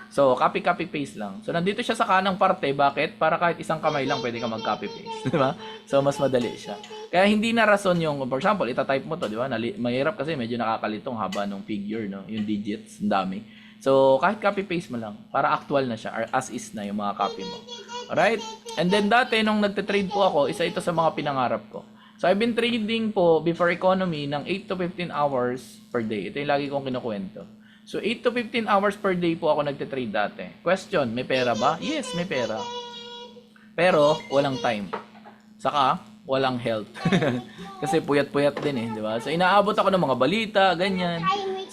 So, copy-paste lang. So, nandito siya sa kanang parte. Bakit? Para kahit isang kamay lang pwede ka mag-copy-paste. Diba? So, mas madali siya. Kaya hindi na rason yung, for example, itatype mo to, di ba? Mahirap kasi medyo nakakalitong haba ng figure, no? Yung digits, ang dami. So, kahit copy-paste mo lang, para actual na siya, or as is na yung mga copy mo. Alright? And then, dati, nung nagte-trade po ako, isa ito sa mga pinangarap ko. So, I've been trading po before economy ng 8 to 15 hours per day. Ito yung lagi kong kinukwento. So, 8 to 15 hours per day po ako nagte-trade dati. Question, may pera ba? Yes, may pera. Pero, walang time. Saka, walang health. Kasi puyat-puyat din eh, di ba? So, inaabot ako ng mga balita, ganyan.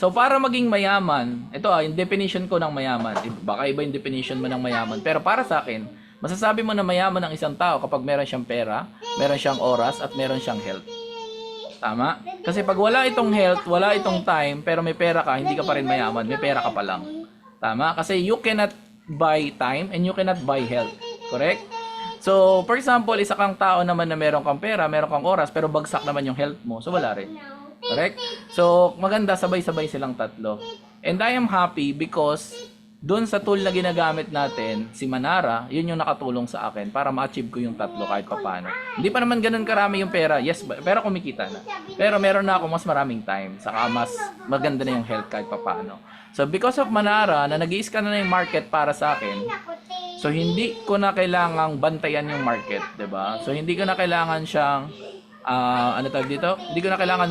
So, para maging mayaman, ito yung definition ko ng mayaman. Baka iba yung definition mo ng mayaman. Pero para sa akin, masasabi mo na mayaman ang isang tao kapag meron siyang pera, meron siyang oras, at meron siyang health. Tama? Kasi pag wala itong health, wala itong time, pero may pera ka, hindi ka pa rin mayaman. May pera ka pa lang. Tama? Kasi you cannot buy time and you cannot buy health. Correct? So, for example, isa kang tao naman na meron kang pera, meron kang oras, pero bagsak naman yung health mo. So, wala rin. Correct? So, maganda, sabay-sabay silang tatlo. And I am happy because doon sa tool na ginagamit natin, si Manara, yun yung nakatulong sa akin para ma-achieve ko yung tatlo kahit papano. Hindi pa naman ganun karami yung pera. Yes, pero kumikita na. Pero meron na ako mas maraming time. Saka mas maganda na yung health kahit papano. So, because of Manara, na nag-i-scan na yung market para sa akin, so hindi ko na kailangang bantayan yung market, 'di ba? So, hindi ko na kailangan siyang, ano tawag dito? Hindi ko na kailangan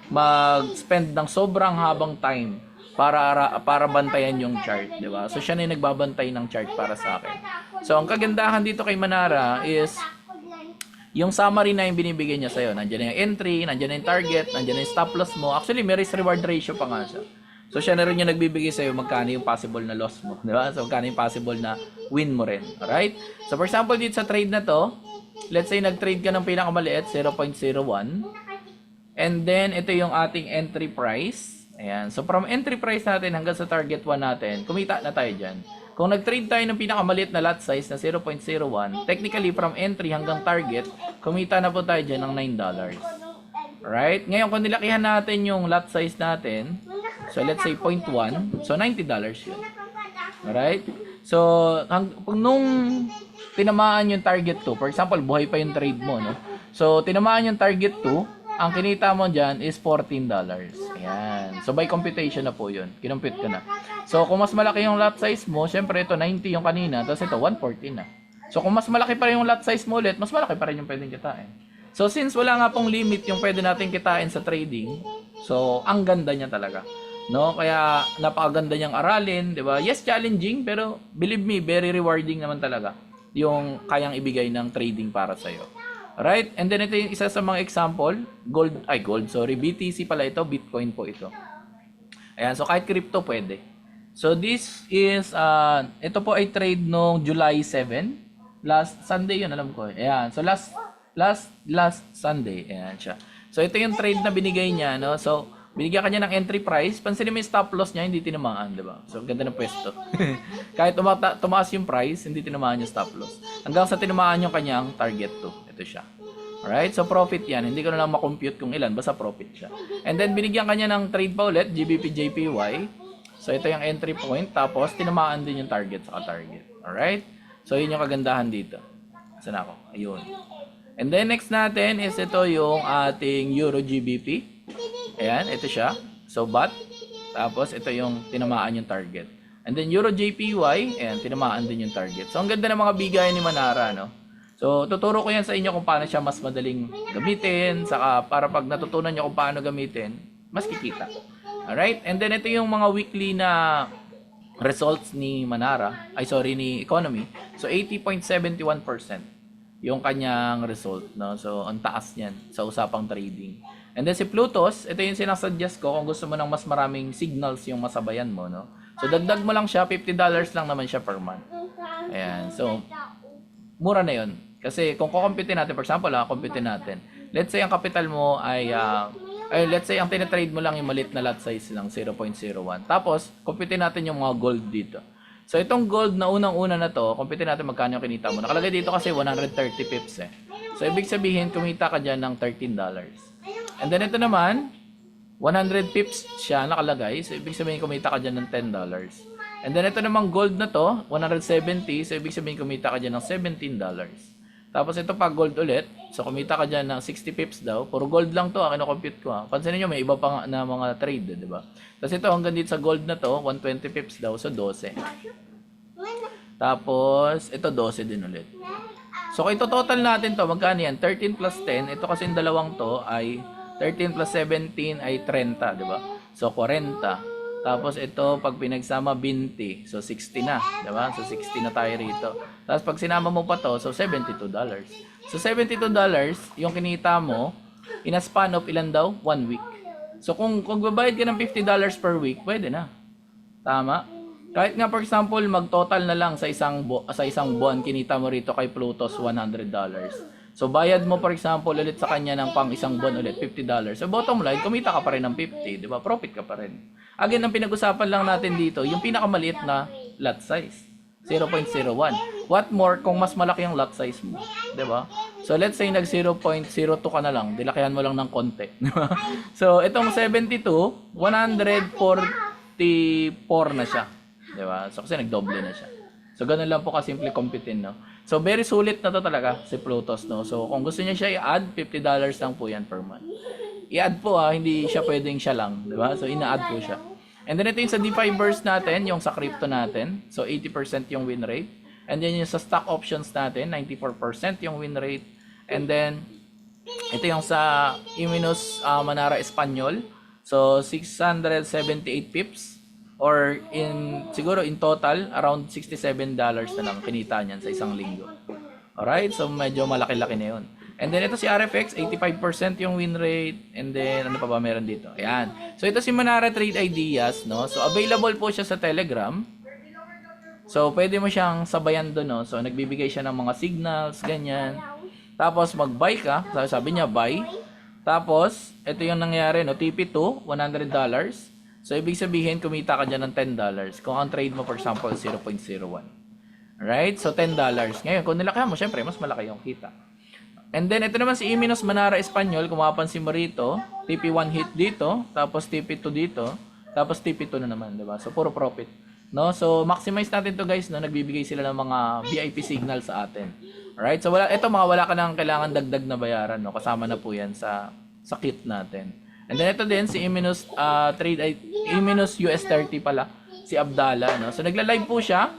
mag-spend ng sobrang habang time para bantayan yung chart, di ba? So, siya na yung nagbabantay ng chart para sa akin. So, ang kagandahan dito kay Manara is yung summary na yung binibigay niya sa'yo. Nandiyan na yung entry, nandiyan na yung target, nandiyan na yung stop loss mo. Actually, may risk-reward ratio pa nga siya. So, siya na rin yung nagbibigay sa'yo magkano yung possible na loss mo, di ba? So, magkano yung possible na win mo rin. Alright? So, for example, dito sa trade na to, let's say nag-trade ka ng pinakamaliit, 0.01. And then, ito yung ating entry price. Ayan. So, from entry price natin hanggang sa target 1 natin, kumita na tayo dyan. Kung nag-trade tayo ng pinakamaliit na lot size na 0.01, technically, from entry hanggang target, kumita na po tayo dyan ng $9. Alright? Ngayon, kung nilakihan natin yung lot size natin, so, let's say 0.1, so $90 yun. Alright? So, kung nung tinamaan yung target 2, for example, buhay pa yung trade mo, no? So, tinamaan yung target 2, ang kinita mo dyan is $14. Ayan. So, by computation na po yun. Kinumpute ko na. So, kung mas malaki yung lot size mo, syempre ito 90 yung kanina, tapos ito 140 na. So, kung mas malaki pa rin yung lot size mo ulit, mas malaki pa rin yung pwedeng kitain. So since wala nga pong limit yung pwede natin kitain sa trading, so ang ganda niya talaga. No, kaya napakaganda niyang aralin, 'di ba? Yes, challenging, pero believe me, very rewarding naman talaga yung kayang ibigay ng trading para sa iyo. Right? And then ito yung isa sa mga example, BTC pala ito, Bitcoin po ito. Ayan, so kahit crypto pwede. So this is ito po ay trade nung July 7. Last Sunday yun, alam ko. Ayan, so last Sunday, ayan siya. So ito yung trade na binigay niya, no? So binigyan kanya ng entry price, pansinin mo yung stop loss niya, hindi tinamaan, di ba? So ganda ng pwesto. Kahit tumaas yung price, hindi tinamaan yung stop loss. Hanggang sa tinamaan yung kanyang target to. Ito siya. Alright, so profit yan. Hindi ko na lang makompute kung ilan, basta profit siya. And then binigyan kanya ng trade pa ulit, GBP JPY. So ito yung entry point, tapos tinamaan din yung target sa target. Alright? So yun yung kagandahan dito. Saan ako? Ayun. And then next natin is ito yung ating Euro GBP. Ayan, ito siya. So, BAT. Tapos, ito yung tinamaan yung target. And then, Euro JPY. Ayan, tinamaan din yung target. So, ang ganda ng mga bigayan ni Manara, no? So, tuturo ko yan sa inyo kung paano siya mas madaling gamitin. Saka, para pag natutunan nyo kung paano gamitin, mas kikita. Alright? And then, ito yung mga weekly na results ni Manara. Ni Economy. So, 80.71% yung kanyang result, no? So, ang taas niyan sa usapang trading. And then si Plutos, ito yung sinasuggest ko kung gusto mo ng mas maraming signals yung masabayan mo, no? So dagdag mo lang siya, $50 lang naman siya per month. Ayan, so mura na yun. Kasi kung kukumpitin natin, for example, kumpitin natin. Let's say ang capital mo ay, let's say ang tinatrade mo lang yung maliit na lot size lang, 0.01. Tapos, kumpitin natin yung mga gold dito. So itong gold na unang-una na to, kumpitin natin magkano yung kinita mo. Nakalagay dito kasi 130 pips eh. So ibig sabihin, kumita ka dyan ng $13. And then ito naman, 100 pips siya nakalagay. So, ibig sabihin kumita ka dyan ng $10. And then ito naman gold na to, 170. So, ibig sabihin kumita ka dyan ng $17. Tapos ito pa gold ulit. So, kumita ka dyan ng 60 pips daw. Puro gold lang to, kino-compute ko. Pansinin nyo, may iba pa na mga trade, di ba? Tapos ito, hanggang dito sa gold na to, 120 pips daw. So, 12. Tapos, ito 12 din ulit. So, kung ito total natin to, magkano yan? 13 plus 10. Ito kasi yung dalawang to ay 13 plus 17 ay 30, di ba? So, 40. Tapos, ito, pag pinagsama, 20. So, 60 na, di ba? So, 60 na tayo rito. Tapos, pag sinama mo pa to, so, $72. So, $72, yung kinita mo, in a span of ilan daw? 1 week. So, kung babayad ka ng $50 per week, pwede na. Tama? Kahit nga, for example, mag-total na lang sa isang buwan, kinita mo rito kay Plutos, $100. So, bayad mo, for example, ulit sa kanya ng pang isang buwan ulit, $50. So, bottom line, kumita ka pa rin ng 50, di ba? Profit ka pa rin. Again, ang pinag-usapan lang natin dito, yung pinakamaliit na lot size, 0.01. What more kung mas malaki yung lot size mo, di ba? So, let's say nag 0.02 ka na lang, dilakihan mo lang ng konti. So, itong 72, 144 na siya, di ba? So, kasi nagdoble na siya. So, ganun lang po kasimple computin, no? So, very sulit na to talaga si Plutos, no? So, kung gusto niya siya i-add, $50 lang po yan per month. I-add po hindi siya pwedeng siya lang, di ba? So, ina-add po siya. And then, ito yung sa DeFi burst natin, yung sa crypto natin. So, 80% yung win rate. And then, yung sa stock options natin, 94% yung win rate. And then, ito yung sa Iminus Manara Espanyol. So, 678 pips. Or siguro in total, around $67 na lang kinita niyan sa isang linggo. Alright? So, medyo malaki-laki na yun. And then, ito si RFX, 85% yung win rate. And then, ano pa ba meron dito? Ayan. So, ito si Manara Trade Ideas, no? So, available po siya sa Telegram. So, pwede mo siyang sabayan doon, no? So, nagbibigay siya ng mga signals, ganyan. Tapos, mag-buy ka. Sabi niya, buy. Tapos, ito yung nangyari, no? TP2, $100. So, ibig sabihin, kumita ka dyan ng $10. Kung ang trade mo, for example, 0.01. Alright? So, $10. Ngayon, kung nilakihan mo, syempre, mas malaki yung kita. And then, ito naman si Iminus Manara Espanyol. Kung mapapansin mo rito, TP1 hit dito, tapos TP2 dito, tapos TP2 na naman, diba? So, puro profit. No? So, maximize natin to guys, no? Nagbibigay sila ng mga VIP signal sa atin. Alright? So, wala ka nang kailangan dagdag na bayaran, no? Kasama na po yan sa kit natin. And then ito din si Iminus Iminus US30 pala, si Abdallah, no. So nagla-live po siya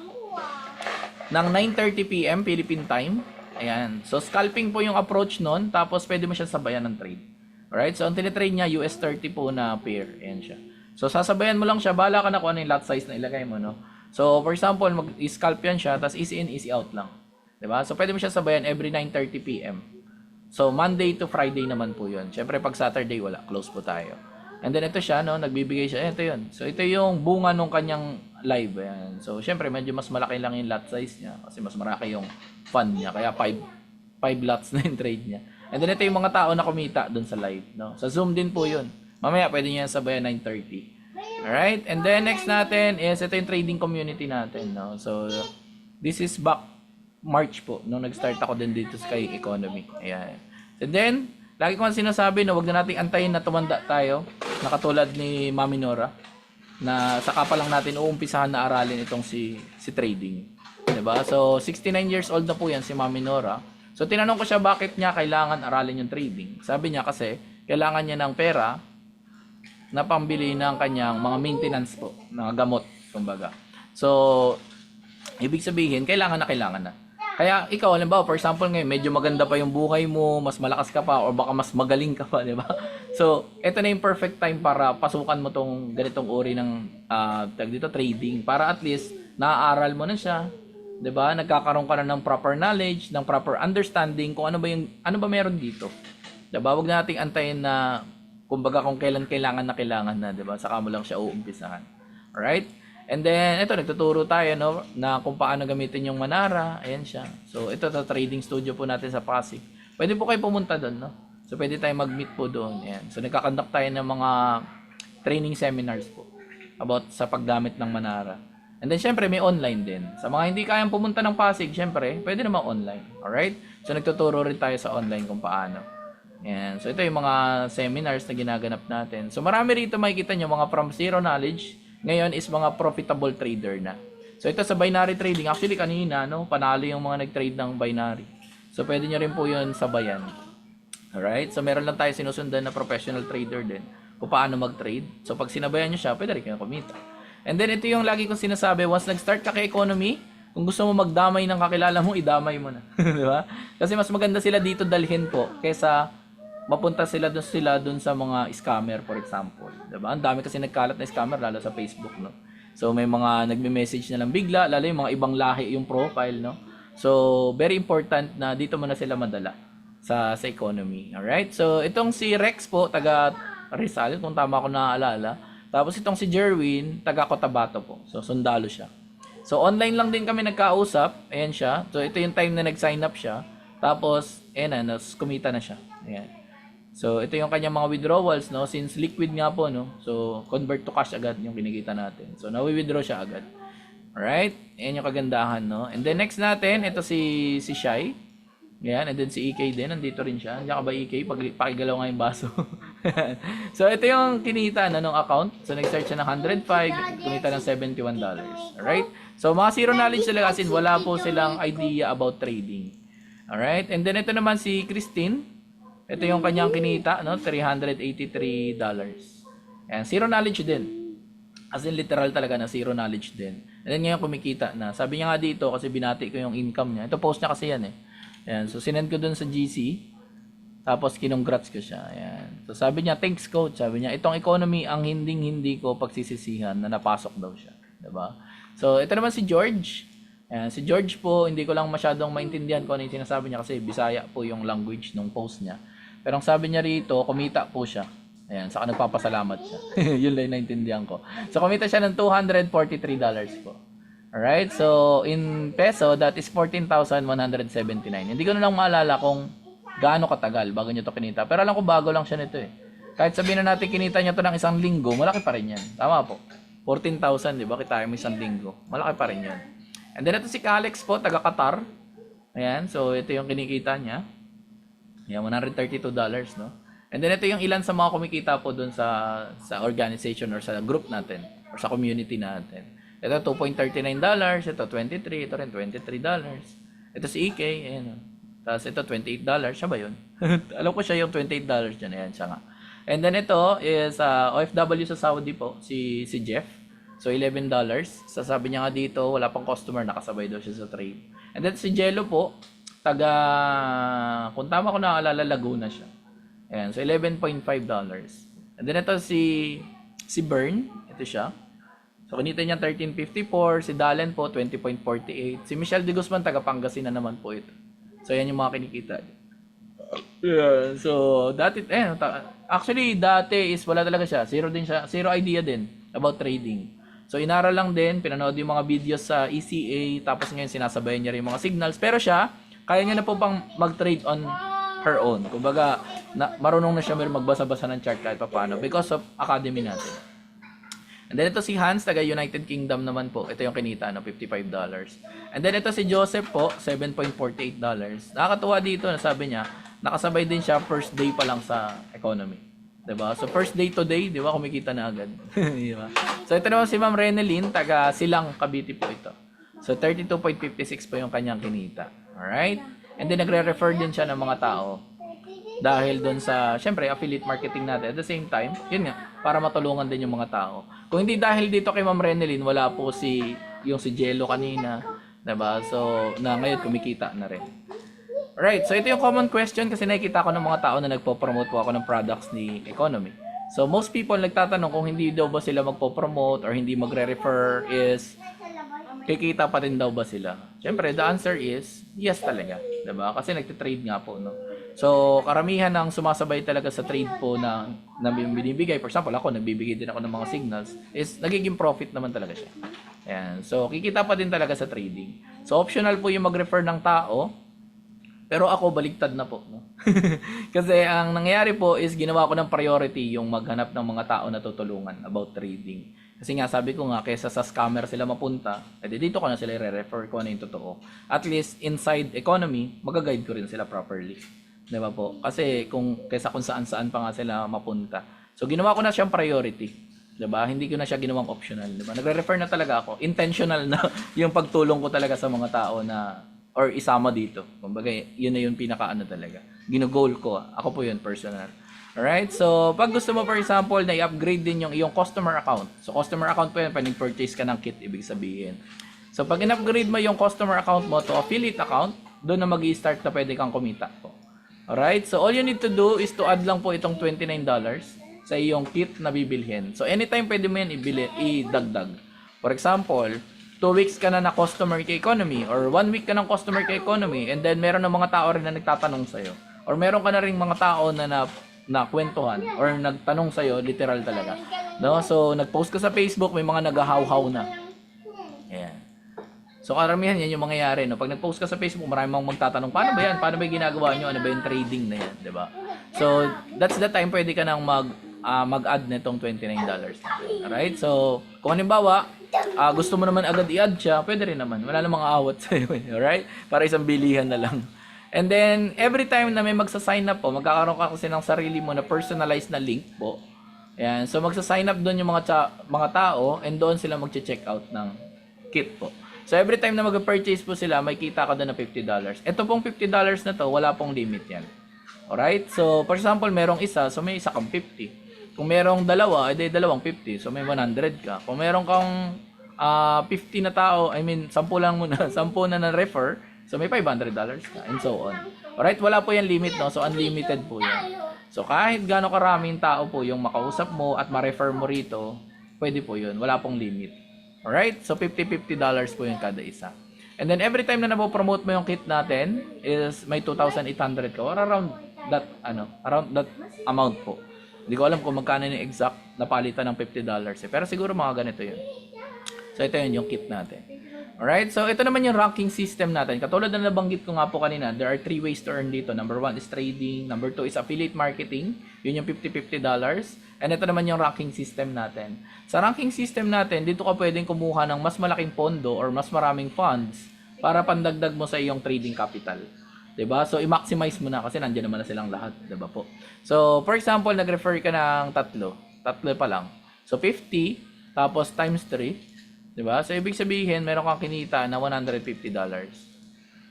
ng 9:30 PM Philippine time. Ayan. So, scalping po yung approach nun. Tapos, pwede mo siya sabayan ng trade. Alright? So, ang tinitrade niya, US 30 po na pair. Ayan siya. So, sasabayan mo lang siya. Bahala ka na kung ano yung lot size na ilagay mo, no? So, for example, mag-scalp yan siya. Tapos, easy in, easy out lang. Diba? So, pwede mo siya sabayan every 9:30 p.m. So, Monday to Friday naman po yun. Siyempre, pag Saturday, wala. Close po tayo. And then, ito siya, no? Nagbibigay siya. Ito yun. So, ito yung bunga nung kanyang live. Ayan. So, siyempre, medyo mas malaki lang yung lot size niya. Kasi mas maraki yung fund niya. Kaya, 5 lots na yung trade niya. And then, ito yung mga tao na kumita dun sa live, no? Sa Zoom din po yun. Mamaya, pwede niya sabayan 9:30. Alright? And then, next natin is, ito yung trading community natin, no? So, this is back March po, nung nag-start ako din dito sa Kay Economy. Ayan. And then, lagi ko nga sinasabi na wag na nating antayin na tumanda tayo, na katulad ni Mami Nora, na saka pa lang natin uumpisahan na aralin itong si trading. Diba? So, 69 years old na po yan si Mami Nora. So, tinanong ko siya bakit niya kailangan aralin yung trading. Sabi niya kasi, kailangan niya ng pera na pambili ng kanyang mga maintenance po, mga gamot, kumbaga. So, ibig sabihin, kailangan na. Kaya ikaw, halimbawa, for example ngayon, medyo maganda pa yung buhay mo, mas malakas ka pa, or baka mas magaling ka pa, di ba? So, ito na yung perfect time para pasukan mo tong ganitong uri ng trading. Para at least, naaaral mo na siya, di ba? Nagkakaroon ka na ng proper knowledge, ng proper understanding kung ano ba meron dito. Di ba? Huwag nating antayin na, kumbaga kung kailan kailangan na, di ba? Saka mo lang siya uumpisahan. Alright? And then, ito, nagtuturo tayo, no, na kung paano gamitin yung Manara. Ayan siya. So, ito, trading studio po natin sa Pasig. Pwede po kayo pumunta doon, no? So, pwede tayo mag-meet po doon. Ayan. So, nagkakandak tayo ng mga training seminars po about sa paggamit ng Manara. And then, syempre, may online din. Sa mga hindi kayang pumunta ng Pasig, syempre, pwede naman online. Alright? So, nagtuturo rin tayo sa online kung paano. Ayan. So, ito yung mga seminars na ginaganap natin. So, marami rito makikita nyo, mga from zero knowledge, ngayon is mga profitable trader na. So ito sa binary trading, actually kanina, no, panalo yung mga nag-trade ng binary. So pwede nyo rin po yun sabayan. Alright? So meron lang tayo sinusundan na professional trader din kung paano mag-trade. So pag sinabayan nyo siya, pwede rin kayo kumita. And then ito yung lagi kong sinasabi, once nag-start ka kay economy, kung gusto mo magdamay ng kakilala mo, idamay mo na. Di ba? Kasi mas maganda sila dito dalhin po kaysa mapunta sila dun sa mga scammer, for example. Diba? Ang dami kasi nagkalat na scammer, lalo sa Facebook, no? So, may mga nagme-message na lang bigla, lalo yung mga ibang lahi yung profile, no? So, very important na dito mo na sila madala sa economy. Alright? So, itong si Rex po, taga Rizal, kung tama ko naaalala. Tapos itong si Jerwin, taga Cotabato po. So, sundalo siya. So, online lang din kami nagkausap. Ayan siya. So, ito yung time na nag-sign up siya. Tapos, ayan na, kumita na siya. Ayan. So, ito yung kanyang mga withdrawals, no? Since liquid nga po, no? So, convert to cash agad yung kinikita natin. So, nawi-withdraw siya agad. Alright? Ayan yung kagandahan, no? And then, next natin, ito si Shai. Ayan. And then, si EK din. Nandito rin siya. Andiyan ka ba, EK? Pakigalaw nga yung baso. So, ito yung kinita na nung account. So, nag-start siya ng 105. Kumita ng $71. Alright? So, mga zero knowledge talaga. As in, wala po silang idea about trading. Alright? And then, ito naman si Christine. Ito yung kanyang kinita, no? $383. Ayan, zero knowledge din. As in literal talaga na zero knowledge din. And then ngayon kumikita na. Sabi niya nga dito kasi binati ko yung income niya. Ito post niya kasi yan eh. Ayan, so sinend ko dun sa GC. Tapos kinongrats ko siya. Ayan. So sabi niya, thanks coach. Sabi niya, itong economy ang hindi ko pagsisisihan na napasok daw siya. Diba? So ito naman si George. Ayan, si George po, hindi ko lang masyadong maintindihan kung ano yung sinasabi niya kasi Bisaya po yung language ng post niya. Pero ang sabi niya rito, kumita po siya. Ayan, saka nagpapasalamat siya. Yun lang naintindihan ko. So, kumita siya ng $243 po. Alright, so in peso, that is 14,179. Hindi ko na lang maalala kung gaano katagal bago niya to kinita. Pero alam ko bago lang siya nito eh. Kahit sabihin na natin kinita niya to ng isang linggo, malaki pa rin yan. Tama po. 14,000, di ba? Kita mo isang linggo. Malaki pa rin yan. And then ito si Alex po, taga Qatar. Ayan, so ito yung kinikita niya. Yan, $132, no? And then ito yung ilan sa mga kumikita po dun sa organization or sa group natin or sa community natin. Ito $2.39, ito 23, ito rin $23. Ito si EK, ayan. Tapos ito $28, siya ba yun? Alam ko siya yung $28 dyan, ayan siya nga. And then ito is OFW sa Saudi po, si Jeff. So $11. Sasabi niya nga dito, wala pang customer, nakasabay daw siya sa trade. And then si Jello po, kung tama ko naalala, Laguna siya. Ayan, so $11.5. And then ito si Bern, ito siya. So kinita niya 13.54, si Dalen po 20.48, si Michelle De Guzman taga Pangasinan naman po ito. So yan yung mga kinikita. Yeah, so dati actually dati is wala talaga siya, zero din siya, zero idea din about trading. So inaral lang din, pinanood yung mga videos sa ECA, tapos ngayon sinasabayan niya rin yung mga signals, pero siya kaya niya na po pang mag-trade on her own. Kumbaga, marunong na siya magbasa-basa ng chart kahit paano because of academy natin. And then ito si Hans, taga United Kingdom naman po. Ito yung kinita, no, $55. And then ito si Joseph po, $7.48. Nakakatuwa dito, sabi niya, nakasabay din siya first day pa lang sa economy. Diba? So first day today, di ba, kumikita na agad. Diba? So ito naman si Ma'am Renelyn, taga Silang, Cavite po ito. So 32.56 po yung kanyang kinita. Alright? And then nagre-refer din siya ng mga tao. Dahil doon sa, syempre, affiliate marketing natin. At the same time, yun nga, para matulungan din yung mga tao. Kung hindi dahil dito kay Ma'am Renelyn, wala po si Jello kanina. Diba? So, na ngayon kumikita na rin. Alright, so ito yung common question kasi nakikita ko ng mga tao na nagpo-promote po ako ng products ni Economy. So, most people nagtatanong kung hindi daw ba sila magpo-promote or hindi magre-refer is, kikita pa rin daw ba sila? Syempre, the answer is, yes talaga. Diba? Kasi nagtitrade nga po, no? So, karamihan ng sumasabay talaga sa trade po na binibigay. For example, ako, nagbibigay din ako ng mga signals, is nagiging profit naman talaga siya. Ayan. So, kikita pa din talaga sa trading. So, optional po yung mag-refer ng tao. Pero ako, baligtad na po. No? Kasi ang nangyayari po is ginawa ko ng priority yung maghanap ng mga tao na tutulungan about trading. Kasi nga, sabi ko nga, kesa sa scammer sila mapunta, edi dito ko na sila i-refer kung ano yung totoo. At least, inside economy, mag-guide ko rin sila properly. Diba po? Kasi kung saan-saan pa nga sila mapunta. So, ginawa ko na siyang priority. Diba? Hindi ko na siya ginawang optional. Diba? Nagre-refer na talaga ako. Intentional na yung pagtulong ko talaga sa mga tao na or isama dito. Kumbaga, yun na yung pinaka-ano talaga. Gino-goal ko. Ako po yun, personal. Alright? So, pag gusto mo, for example, na i-upgrade din yung iyong customer account. So, customer account po yun, pag nag-purchase ka ng kit, ibig sabihin. So, pag in-upgrade mo yung customer account mo to affiliate account, doon na mag-i-start na pwede kang kumita po. Alright, so all you need to do is to add lang po itong $29 sa iyong kit na bibilhin. So anytime pwede mo yan idagdag. For example, 2 weeks ka na customer kay Economy or 1 week ka ng customer kay Economy and then meron ng mga tao rin na nagtatanong sa'yo. Or meron ka na rin mga tao na kwentuhan or nagtanong sa'yo, literal talaga. No? So nag-post ka sa Facebook, may mga naghahaw-haw na. Ayan. So karamihan yan yung mangyayari, no? Pag nag-post ka sa Facebook, marami mong magtatanong, paano ba yan? Paano ba yung ginagawa nyo? Ano ba yung trading na yan? Diba? So, that's the time pwede ka nang mag-add nitong $29. Alright? So, kung halimbawa, gusto mo naman agad i-add siya, pwede rin naman. Wala namang aawat sa'yo. Alright? Para isang bilihan na lang. And then, every time na may magsa-sign up po, magkakaroon ka kasi ng sarili mo na personalized na link po. Ayan. So, magsa-sign up doon yung mga tao and doon sila mag-check out ng kit po. So, every time na mag-purchase po sila, may kita ka doon na $50. Ito pong $50 na to, wala pong limit yan. Alright? So, for example, merong isa, so may isa kang 50. Kung merong dalawa, edi dalawang 50. So, may 100 ka. Kung meron kang 50 na tao, 10 lang muna, 10 na na-refer, so may $500 ka, and so on. Alright? Wala po yan limit, no? So, unlimited po yan. So, kahit gaano karaming tao po yung makausap mo at ma-refer mo rito, pwede po yun. Wala pong limit. Alright? So, $50 po yung kada isa. And then, every time na napopromote mo yung kit natin, is may 2,800 ka or around that amount po. Hindi ko alam kung magkano yung exact na palitan ng $50 eh. Pero siguro mga ganito yun. So, ito yun yung kit natin. Alright? So, ito naman yung ranking system natin. Katulad na nabanggit ko nga po kanina, there are 3 ways to earn dito. Number 1 is trading. Number 2 is affiliate marketing. Yun yung $50. And ito naman yung ranking system natin. Sa ranking system natin, dito ka pwedeng kumuha ng mas malaking pondo or mas maraming funds para pandagdag mo sa iyong trading capital. 'Di ba? So, i-maximize mo na kasi nandiyan naman na silang lahat. 'Di ba po? So, for example, nag-refer ka ng tatlo pa lang. So, 50, tapos times 3. 'Di ba? So, ibig sabihin, meron kang kinita na $150.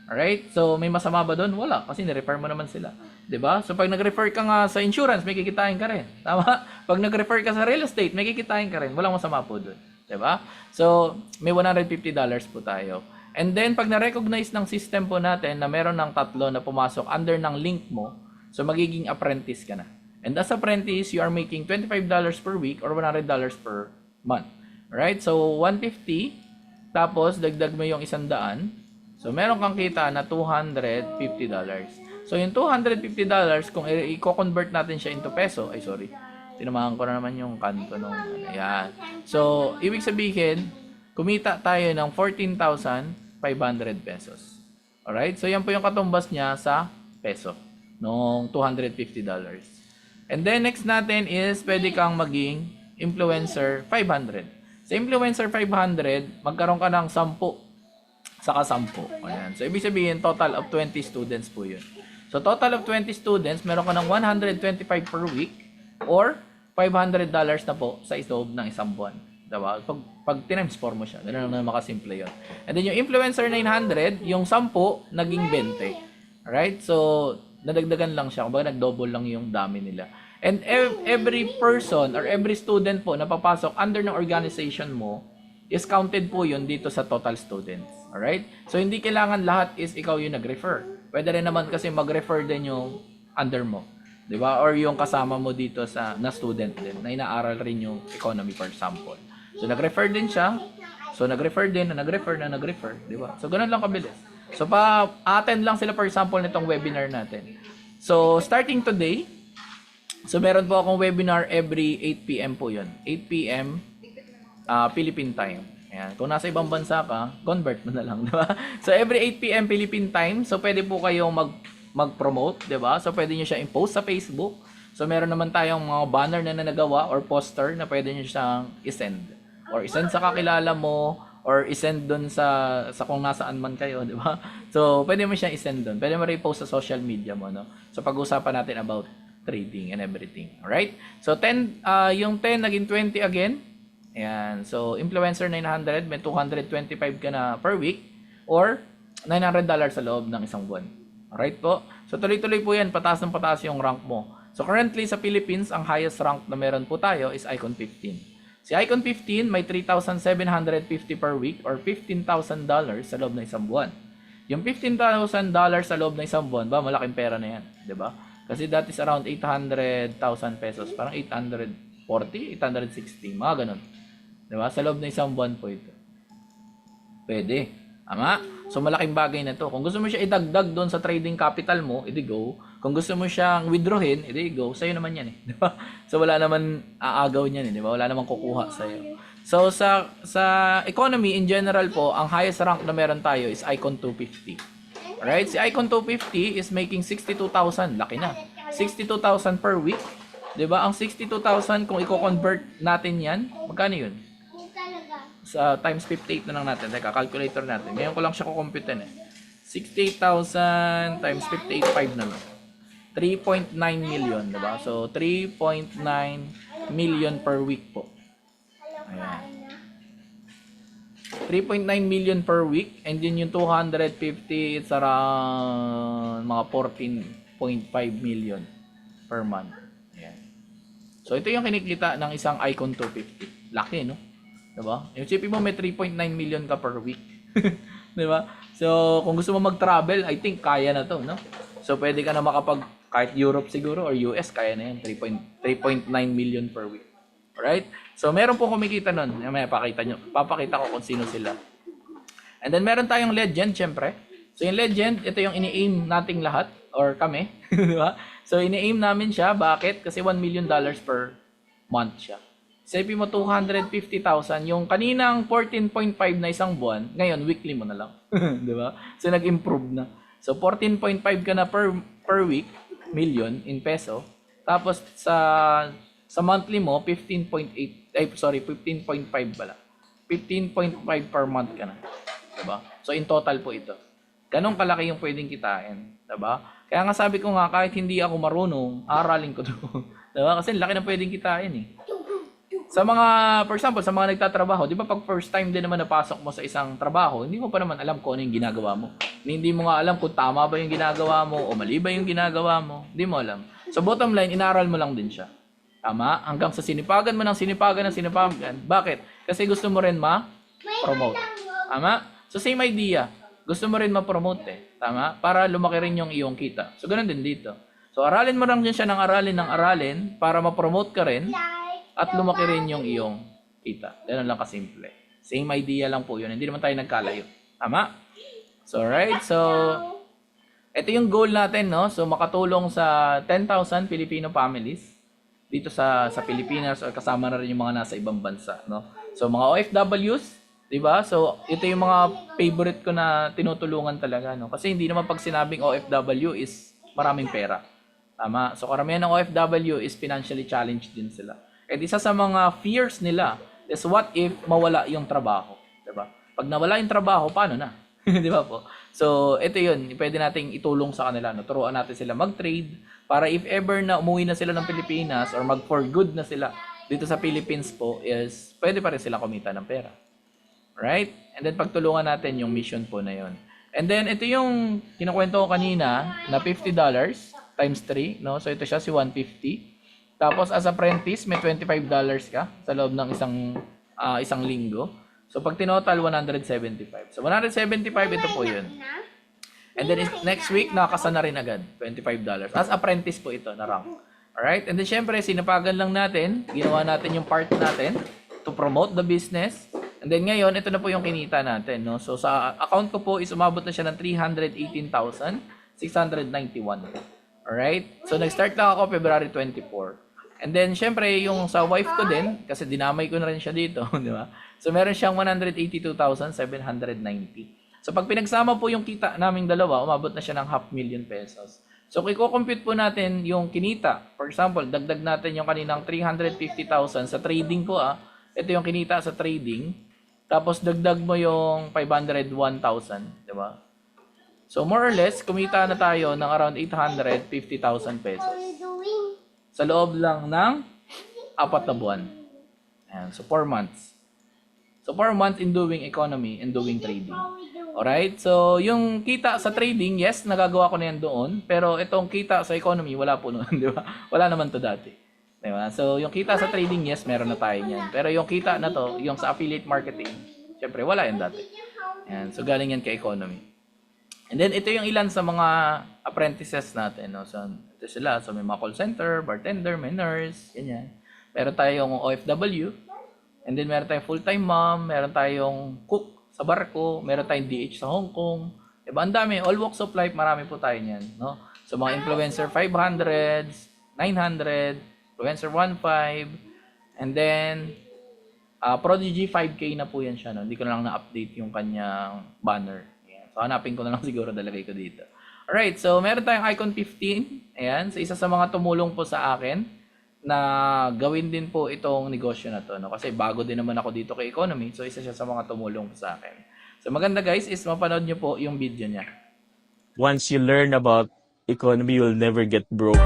Alright? So, may masama ba doon? Wala. Kasi ni-refer mo naman sila. 'Di ba? So, pag nag-refer ka nga sa insurance, may kikitain ka rin. Tama? Pag nag-refer ka sa real estate, may kikitain ka rin. Walang masama po doon. 'Di ba? So, may $150 po tayo. And then, pag na-recognize ng system po natin na meron ng tatlo na pumasok under ng link mo, so magiging apprentice ka na. And as apprentice, you are making $25 per week or $100 per month. Alright? So, 150, tapos dagdag mo yung 100. So, meron kang kita na $250. So, yung $250, kung i-convert natin siya into peso, tinamaan ko na naman yung kanto nung, ayan. So, ibig sabihin, kumita tayo ng 14,500 pesos. Alright? So, yan po yung katumbas niya sa peso, nung $250. And then, next natin is, pwede kang maging influencer 500. Sa influencer 500, magkaroon ka ng 10 saka 10. Ayan. So, ibig sabihin, total of 20 students po yun. So, total of 20 students, meron ka ng 125 per week or $500 na po sa loob ng isang buwan. Diba? Pag times 4 mo siya, ganoon na makasimple yun. And then, yung influencer 900, yung 10, naging 20. Alright? So, nadagdagan lang siya. Kumbaga, nag-double lang yung dami nila. And every person or every student po na papasok under ng organization mo is counted po yun dito sa total students. Alright? So, hindi kailangan lahat is ikaw yung nag-refer. Pwede rin naman kasi mag-refer din yung under mo. Diba? Or yung kasama mo dito na student din, na inaaral rin yung economy, for example. So, nag-refer din siya. So, nag-refer din, nag-refer. Diba? So, ganun lang kabilis. So, pa-attend lang sila, for example, nitong webinar natin. So, starting today, so, meron po akong webinar every 8 p.m. po yun. 8 p.m. Philippine time. Ayan. Kung nasa ibang bansa ka, convert mo na lang, diba? So, every 8 p.m. Philippine time, so, pwede po kayong mag-promote, diba? So, pwede nyo siya i-post sa Facebook. So, meron naman tayong mga banner na nagawa or poster na pwede nyo siyang i-send. Or i-send sa kakilala mo, or i-send dun sa kung nasaan man kayo, diba? So, pwede mo siyang i-send dun. Pwede mo rin i-post sa social media mo, no? So, pag-usapan natin about trading and everything. Alright? So, yung 10 naging 20 again. Ayan. So, influencer 900, may 225 ka na per week or $900 sa loob ng isang buwan. Alright po? So, tuloy-tuloy po yan. Pataas ng pataas yung rank mo. So, currently sa Philippines, ang highest rank na meron po tayo is Icon 15. Si Icon 15 may $3,750 per week or $15,000 sa loob ng isang buwan. Yung $15,000 sa loob ng isang buwan, ba, malaking pera na yan. Diba? Kasi that is around 800,000 pesos. Parang 840, 860, mga ganun. Diba? Sa loob ng isang buwan po ito. Pwede. Ama? So, malaking bagay na to. Kung gusto mo siya idagdag doon sa trading capital mo, edi go. Kung gusto mo siyang withdrawin, edi go. Sa'yo naman yan eh. Diba? So, wala naman aagaw niyan eh. Diba? Wala naman kukuha sa'yo. So, sa economy in general po, ang highest rank na meron tayo is Icon 250. Alright? Si Icon 250 is making 62,000. Laki na. 62,000 per week. Diba? Ang 62,000, kung i-convert natin yan, magkano yun? Sa times 58 na lang natin. Teka, calculator natin. Ngayon ko lang siya kukumputin eh. 68,000 times 58.5 na lang. 3.9 million, diba? So, 3.9 million per week po. Ayan. 3.9 million per week. And then yung 250, it's around mga 14.5 million per month. Ayan. So, ito yung kinikita ng isang Icon 250. Laki, no? Diba? Yung isipin mo may 3.9 million ka per week. Diba? So, kung gusto mo mag-travel, I think kaya na to, no? So, pwede ka na kahit Europe siguro or US, kaya na yan. 3.9 million per week. Alright? So, meron po kumikita nun. May papakita ko kung sino sila. And then, meron tayong legend, syempre. So, yung legend, ito yung ini-aim nating lahat or kami. Diba? So, ini-aim namin siya. Bakit? Kasi $1 million per month siya. Sabi mo 250,000, yung kaninang 14.5 na isang buwan, ngayon weekly mo na lang. 'Di ba? So nag-improve na. So 14.5 ka na per week, million in peso. Tapos sa monthly mo 15.5 pala. 15.5 per month ka na. 'Di ba? So in total po ito. Ganong kalaki yung pwedeng kitain, 'di ba? Kaya nga sabi ko nga kahit hindi ako marunong, aralin ko 'to. 'Di ba? Kasi laki ng pwedeng kitain eh. Sa mga, for example, sa mga nagtatrabaho, di ba pag first time din naman napasok mo sa isang trabaho, hindi mo pa naman alam kung ano yung ginagawa mo. Hindi mo nga alam kung tama ba yung ginagawa mo o mali ba yung ginagawa mo. Hindi mo alam. So bottom line, inaral mo lang din siya. Tama? Hanggang sa sinipagan mo ng sinipagan. Bakit? Kasi gusto mo rin ma-promote. Tama? So So same idea. Gusto mo rin ma-promote tama? Para lumaki rin yung iyong kita. So ganun din dito. So aralin mo lang din siya ng aralin para ma-promote ka rin at lumaki rin yung iyong kita. Ganun lang kasimple. Same idea lang po yun. Hindi naman tayo nagkalayo. Tama? So alright. So ito yung goal natin, no? So makatulong sa 10,000 Filipino families dito sa Pilipinas or kasama na rin yung mga nasa ibang bansa, no? So mga OFWs, 'di ba? So ito yung mga favorite ko na tinutulungan talaga, no? Kasi hindi naman pag sinabing OFW is maraming pera. Tama? So karamihan ng OFW is financially challenged din sila. At isa sa mga fears nila is what if mawala yung trabaho, 'di ba? Pag nawala yung trabaho, paano na? 'Di ba po? So ito 'yun, pwede nating itulong sa kanila, no? Turuan natin sila mag-trade para if ever na umuwi na sila ng Pilipinas or mag for good na sila dito sa Philippines po is pwede pa rin sila kumita ng pera. Right? And then pagtulungan natin yung mission po na 'yon. And then ito yung kinukuwento ko kanina na $50 times 3, no? So ito siya si 150. Tapos as apprentice may $25 ka sa loob ng isang linggo. So pag tinotal 175. So 175 ito po 'yun. And then next week nakakasa na rin agad $25. As apprentice po ito na rank. Alright? And then syempre sinapagan lang natin, ginawa natin yung part natin to promote the business. And then ngayon ito na po yung kinita natin, no? So sa account ko po is umabot na siya ng 318,691. Alright? So nag-start lang ako February 24. And then, syempre, yung sa wife ko din, kasi dinamay ko na rin siya dito, di ba? So, meron siyang 182,790. So, pag pinagsama po yung kita naming dalawa, umabot na siya ng 500,000 pesos. So, kung i-compute po natin yung kinita, for example, dagdag natin yung kaninang 350,000 sa trading po, ito yung kinita sa trading, tapos dagdag mo yung 501,000, di ba? So, more or less, kumita na tayo ng around 850,000 pesos. Sa loob lang ng 4 na buwan. Ayan, so 4 months. So 4 months in doing economy and doing trading. Alright? So yung kita sa trading, yes, nagagawa ko na yan doon. Pero itong kita sa economy, wala po noon. Di ba? Wala naman to dati. Di ba? So yung kita sa trading, yes, meron na tayo yan. Pero yung kita na to, yung sa affiliate marketing, syempre wala yan dati. Ayan, so galing yan kay economy. And then ito yung ilan sa mga apprentices natin. No? So ito sila. So may mga call center, bartender, may nurse, ganyan. Meron tayong OFW. And then meron tayong full-time mom. Meron tayong cook sa barko. Meron tayong DH sa Hong Kong. Diba? Ang dami. All walks of life, marami po tayo niyan. No? So mga influencer 500, 900, influencer 1.5. And then Prodigy 5K na po yan siya. No? Hindi ko na lang na-update yung kanyang banner. So, hanapin ko na lang siguro, dalagay ko dito. Alright, so meron tayong Icon 15. Ayan, so isa sa mga tumulong po sa akin na gawin din po itong negosyo na to. No? Kasi bago din naman ako dito kay Economy, so isa siya sa mga tumulong po sa akin. So maganda guys, is mapanood nyo po yung video niya. Once you learn about economy, you'll never get broke.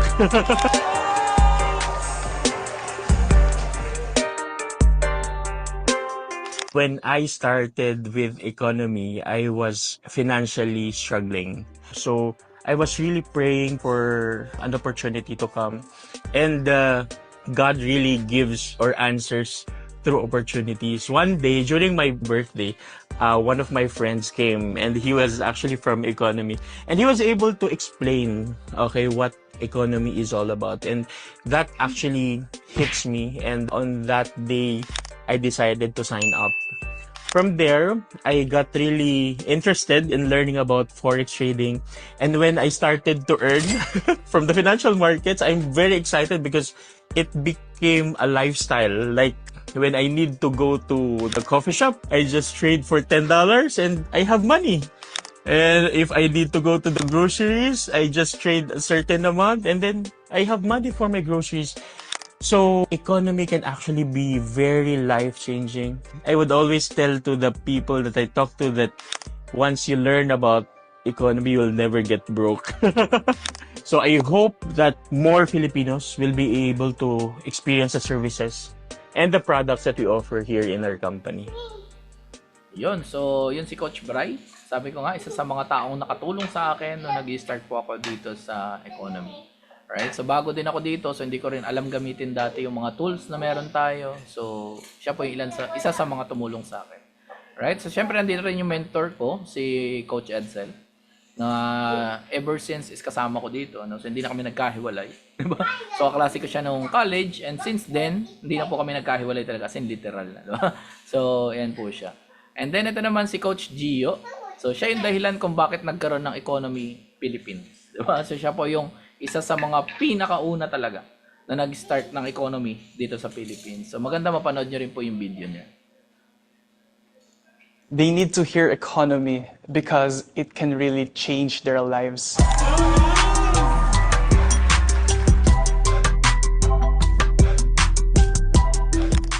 When I started with economy, I was financially struggling. So I was really praying for an opportunity to come. And God really gives or answers through opportunities. One day, during my birthday, one of my friends came and he was actually from economy. And he was able to explain, okay, what economy is all about. And that actually hits me. And on that day, I decided to sign up. From there, I got really interested in learning about forex trading. And when I started to earn from the financial markets, I'm very excited because it became a lifestyle. Like when I need to go to the coffee shop, I just trade for $10 and I have money. And if I need to go to the groceries, I just trade a certain amount and then I have money for my groceries. So, economy can actually be very life-changing. I would always tell to the people that I talk to that once you learn about economy, you'll never get broke. So, I hope that more Filipinos will be able to experience the services and the products that we offer here in our company. Yun, so yun si Coach Bry. Sabi ko nga, isa sa mga taong nakatulong sa akin nung nag-start po ako dito sa economy. Right? So bago din ako dito, so hindi ko rin alam gamitin dati yung mga tools na meron tayo. So siya po yung isa sa mga tumulong sa akin. Right? So, syempre, nandito rin yung mentor ko, si Coach Edsel, na ever since is kasama ko dito. No? So, hindi na kami nagkahiwalay. Diba? So, kaklase ko siya nung college, and since then, hindi na po kami nagkahiwalay talaga, as in literal na. Diba? So, ayan po siya. And then, ito naman si Coach Gio. So, siya yung dahilan kung bakit nagkaroon ng economy Philippines. Diba? So, siya po yung isa sa mga pinakauna talaga na nag-start ng economy dito sa Philippines. So, maganda mapanood nyo rin po yung video niya. They need to hear economy because it can really change their lives.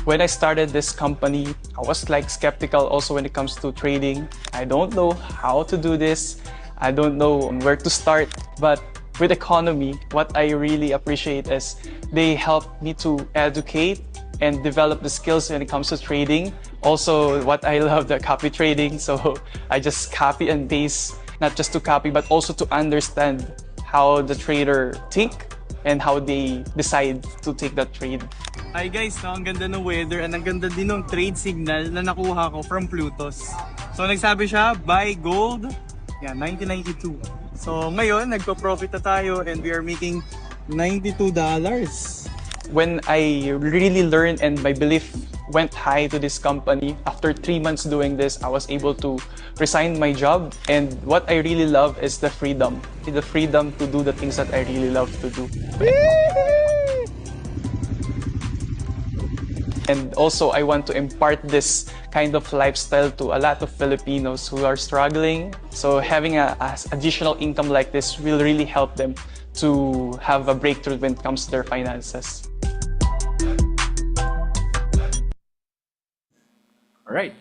When I started this company, I was like skeptical also when it comes to trading. I don't know how to do this. I don't know where to start. But with economy, what I really appreciate is they help me to educate and develop the skills when it comes to trading. Also, what I love, the copy trading. So I just copy and paste, not just to copy, but also to understand how the trader think and how they decide to take that trade. Hi guys, ang ganda ng weather and ang ganda din ng trade signal na nakuha ko from Plutos. So nagsabi siya, buy gold, yan, 1992. So ngayon, nagpo-profit na tayo and we are making $92. When I really learned and my belief went high to this company, after 3 months doing this, I was able to resign my job. And what I really love is the freedom. The freedom to do the things that I really love to do. And also, I want to impart this kind of lifestyle to a lot of Filipinos who are struggling. So having a additional income like this will really help them to have a breakthrough when it comes to their finances. Alright.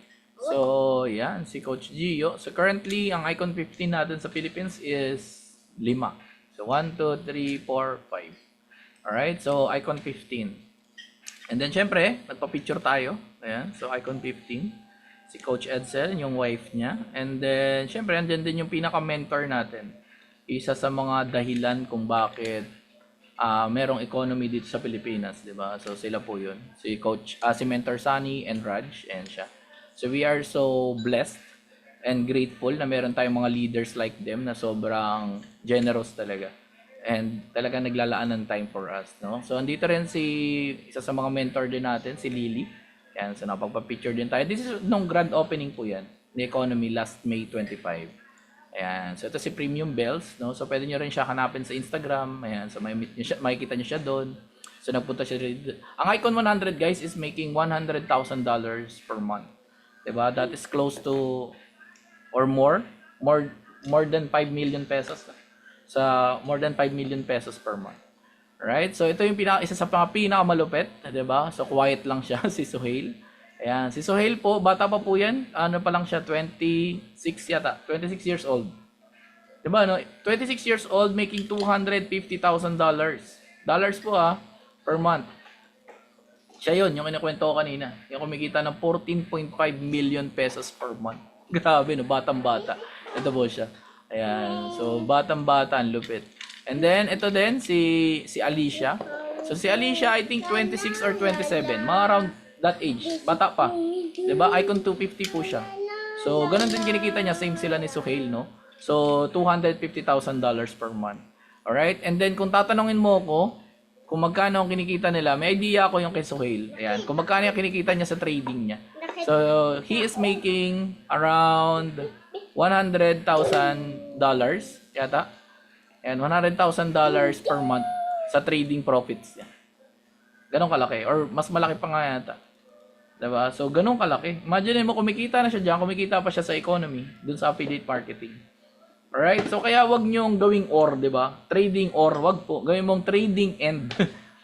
So, yan, si Coach Gio. So, currently, ang Icon 15 natin sa Philippines is 5. So, 1, 2, 3, 4, 5. Alright, so Icon 15. And then, syempre, nagpa-picture tayo. Ayan, so Icon 15. Si Coach Edsel, yung wife niya. And then, syempre, andyan din yung pinaka-mentor natin. Isa sa mga dahilan kung bakit merong economy dito sa Pilipinas, di ba? So, sila po yun. Si Coach, si Mentor Sunny and Raj, and siya. So, we are so blessed and grateful na meron tayong mga leaders like them na sobrang generous talaga. And talaga naglalaan ng time for us, no? So, andito rin isa sa mga mentor din natin, si Lily. Yan, so napagpa-picture din tayo. This is nung grand opening po yan, the economy last May 25. Ayan, so ito si Premium Bells, no? So, pwede nyo rin siya hanapin sa Instagram. Ayan, so makikita nyo siya doon. So, nagpunta siya rin. Ang Icon 100, guys, is making $100,000 per month. Diba? That is close to or more than 5 million pesos. Sa more than 5 million pesos per month. Right? So ito yung isa sa mga pinakamalupit, 'di ba? So quiet lang siya si Suhail. Ayan, si Suhail po, bata pa po 'yan. Ano pa lang siya, 26 yata, 26 years old. 'Di ba, no? 26 years old making $250,000. Dollars po per month. Siya yun, yung kinakwento ko kanina. Yung kumikita ng 14.5 million pesos per month. Grabe, no? Batang-bata. Ito po siya. Ayan. So, batang-bata, ang lupit. And then, ito din, si Alicia. So, si Alicia, I think 26 or 27. Mga around that age. Bata pa. Diba? Icon 250 po siya. So, ganun din kinikita niya. Same sila ni Suhail, no? So, $250,000 per month. Alright? And then, kung tatanungin mo ko, kung magkano ang kinikita nila, may idea ako yung kay Suhail. Ayan, kung magkano yung kinikita niya sa trading niya. So, he is making around $100,000 yata. Ayan, $100,000 per month sa trading profits niya. Ganun kalaki. Or mas malaki pa nga yata. Diba? So, ganun kalaki. Imagine mo, kumikita na siya dyan, kumikita pa siya sa economy, dun sa affiliate marketing. Alright? So, kaya wag nyong gawing or, di ba? Trading or, wag po. Gawin mong trading and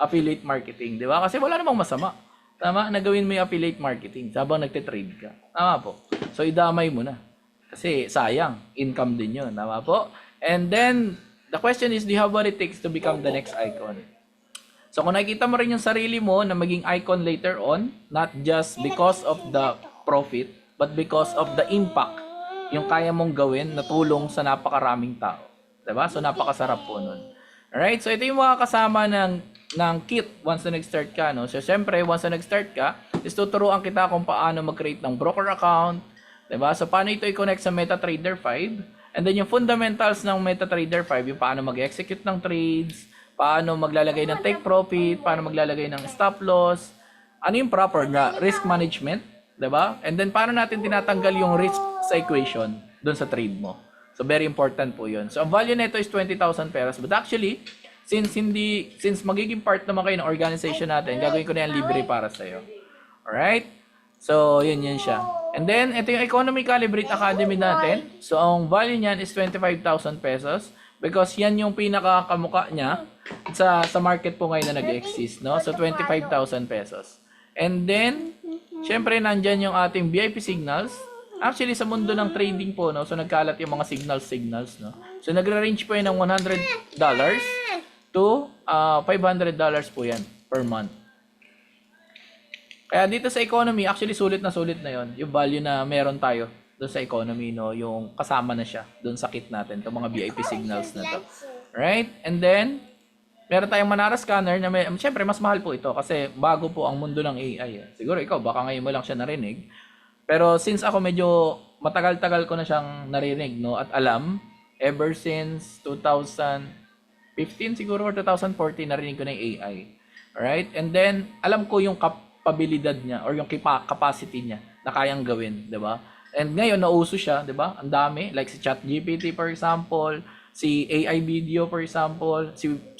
affiliate marketing, di ba? Kasi wala namang masama. Tama? Na gawin mo yung affiliate marketing habang nagte-trade ka. Tama po. So, idamay mo na. Kasi, sayang. Income din yun. Tama po? And then, the question is, do you have what it takes to become the next icon? So, kung nakikita mo rin yung sarili mo na maging icon later on, not just because of the profit, but because of the impact yung kaya mong gawin na tulong sa napakaraming tao. Diba? So, napakasarap po nun. Alright? So, ito yung mga kasama ng kit once na nag-start ka. No? So, syempre, once na nag-start ka, is tuturuan kita kung paano mag-create ng broker account, Diba? So, paano ito i-connect sa MetaTrader 5? And then, yung fundamentals ng MetaTrader 5, yung paano mag-execute ng trades, paano maglalagay ng take profit, paano maglalagay ng stop loss, ano yung proper na risk management, diba? And then, paano natin tinatanggal yung risk sa equation doon sa trade mo. So, very important po yun. So, ang value nito is 20,000 pesos. But actually, since magiging part naman kayo ng organization natin, gagawin ko na yan libre para sa'yo. Alright? So, yun siya. And then, ito yung Economy Calibrate Academy natin. So, ang value niyan is 25,000 pesos because yan yung pinakakamukha niya sa market po ngayon na nag-exist, no? So, 25,000 pesos. And then, syempre, nandyan yung ating VIP signals. Actually, sa mundo ng trading po, no? So, nagkalat yung mga signals, no? So, nagre-range po yan ng $100 to $500 po yan per month. Kaya dito sa economy, actually sulit na yon yung value na meron tayo doon sa economy, no? Yung kasama na siya doon sa kit natin, itong mga VIP signals na to. Right? And then, meron tayong Manara scanner na syempre mas mahal po ito kasi bago po ang mundo ng AI. Siguro ikaw, baka ngayon mo lang siya narinig. Pero since ako medyo matagal-tagal ko na siyang narinig, no? At alam, ever since 2015 siguro or 2014 narinig ko na yung AI. Alright? And then, alam ko yung kapabilidad niya or yung capacity niya na kayang gawin, 'di ba? And ngayon nauso siya, 'di ba? Ang dami, like si ChatGPT for example, si AI video for example,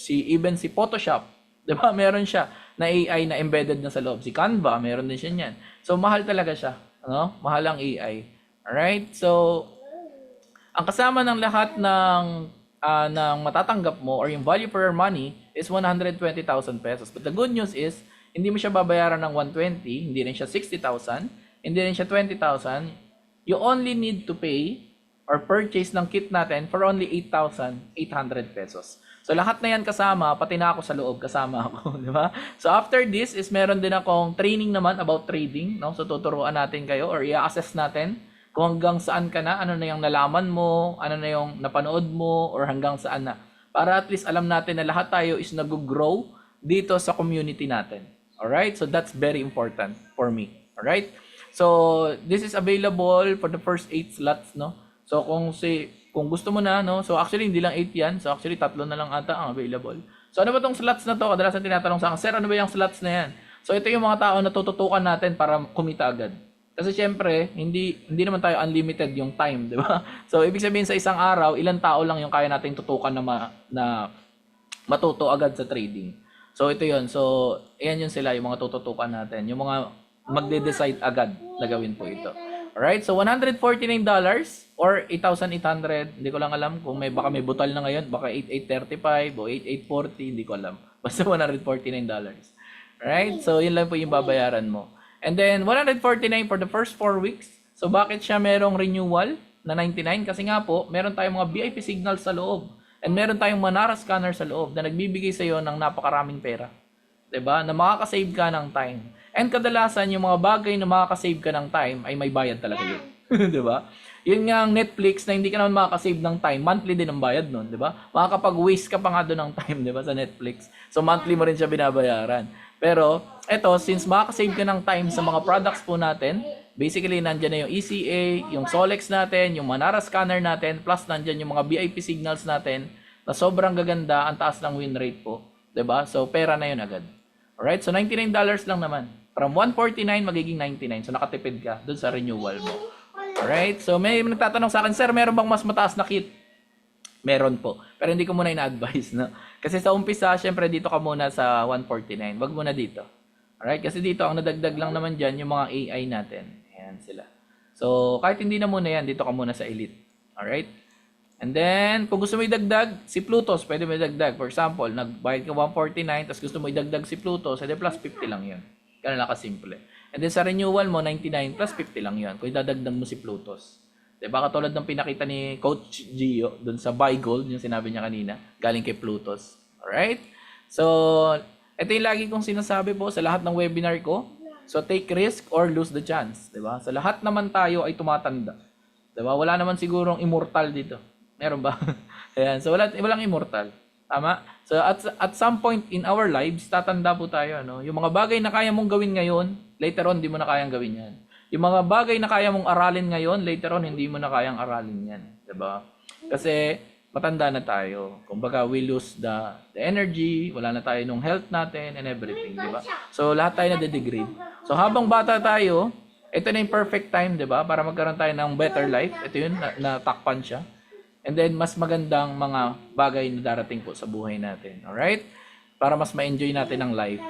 even si Photoshop, 'di ba? Meron siya na AI na embedded na sa loob. Si Canva, meron din siya niyan. So mahal talaga siya, ano? Mahal ang AI. Alright? So ang kasama ng lahat ng matatanggap mo or yung value for your money is 120,000 pesos. But the good news is hindi mo siya babayaran ng 120, hindi rin siya 60,000, hindi rin siya 20,000. You only need to pay or purchase ng kit natin for only 8,800 pesos. So lahat na yan kasama, pati na ako sa loob, kasama ako, di ba? So after this is meron din akong training naman about trading, no? So tuturuan natin kayo or i-assess natin kung hanggang saan ka na, ano na yung nalaman mo, ano na yung napanood mo, or hanggang saan na. Para at least alam natin na lahat tayo is nag-grow dito sa community natin. Alright? So that's very important for me. Alright? So this is available for the first 8 slots, no? So kung gusto mo na, no? So actually hindi lang 8 yan. So actually 3 na lang ata ang available. So ano ba tong slots na to? Kadalasan tinatanong sa akin, "Sir, ano ba yung slots na yan?" So ito yung mga tao na tututukan natin para kumita agad. Kasi syempre, hindi naman tayo unlimited yung time, di ba? So ibig sabihin sa isang araw, ilang tao lang yung kaya nating tutukan na matuto agad sa trading. So ito yun. So ayan yun sila, yung mga tututukan natin. Yung mga magde-decide agad na gawin po ito. Alright? So $149 or 8,800. Hindi ko lang alam kung baka may butal na ngayon. Baka 8,835 o 8,840. Hindi ko alam. Basta $149. Alright? So yun lang po yung babayaran mo. And then, 149 for the first 4 weeks. So, bakit siya merong renewal na 99? Kasi nga po, meron tayong mga VIP signals sa loob. And meron tayong Manara scanner sa loob na nagbibigay sa iyo ng napakaraming pera. 'Di ba? Na makakasave ka ng time. And kadalasan, yung mga bagay na makakasave ka ng time ay may bayad talaga yun. 'Di ba? Yun nga ang Netflix na hindi ka naman makakasave ng time. Monthly din ang bayad nun, 'di ba? Makakapag-waste ka pa nga doon ng time, 'di ba, sa Netflix. So, monthly mo rin siya binabayaran. Pero, eto, since makakasave ka ng time sa mga products po natin, basically, nandyan na yung ECA, yung Solex natin, yung Manara scanner natin, plus nandyan yung mga VIP signals natin na sobrang gaganda, ang taas ng win rate po. 'Di ba? So, pera na yun agad. Alright? So, $99 lang naman. From 149 magiging 99. So, nakatipid ka dun sa renewal mo. Alright? So, may nagtatanong sa akin, "Sir, meron bang mas mataas na kit?" Meron po. Pero hindi ko muna ina-advise, no? Kasi sa umpisa, syempre dito ka muna sa 149. Wag muna dito. Alright? Kasi dito, ang nadagdag lang naman dyan, yung mga AI natin. Ayan sila. So, kahit hindi na muna yan, dito ka muna sa Elite. Alright? And then, kung gusto mo idagdag, si Plutos, pwede mo idagdag. For example, nagbayad ka 149, tapos gusto mo idagdag si Plutos, edi plus 50 lang yun. Ganun lang kasimple. And then sa renewal mo, 99 plus 50 lang yun. Kung idadagdag mo si Plutos. Diba, katulad ng pinakita ni Coach Gio dun sa Buy Gold, yung sinabi niya kanina, galing kay Plutos. Alright? So, ito yung lagi kong sinasabi po sa lahat ng webinar ko. So, take risk or lose the chance. Diba? Sa lahat naman tayo ay tumatanda. Diba? Wala naman sigurong immortal dito. Meron ba? Ayan. So, walang immortal. Tama? So, at some point in our lives, tatanda po tayo. No? Yung mga bagay na kaya mong gawin ngayon, later on, di mo na kayang gawin yan. Yung mga bagay na kaya mong aralin ngayon, later on, hindi mo na kayang aralin yan. Diba? Kasi, matanda na tayo. Kumbaga, we lose the energy, wala na tayo nung health natin and everything. Diba? So, lahat tayo na-degrade. So, habang bata tayo, ito na yung perfect time, diba? Para magkaroon tayo ng better life. Ito yun, natakpan siya. And then, mas magandang mga bagay na darating po sa buhay natin. Alright? Para mas ma-enjoy natin ang life.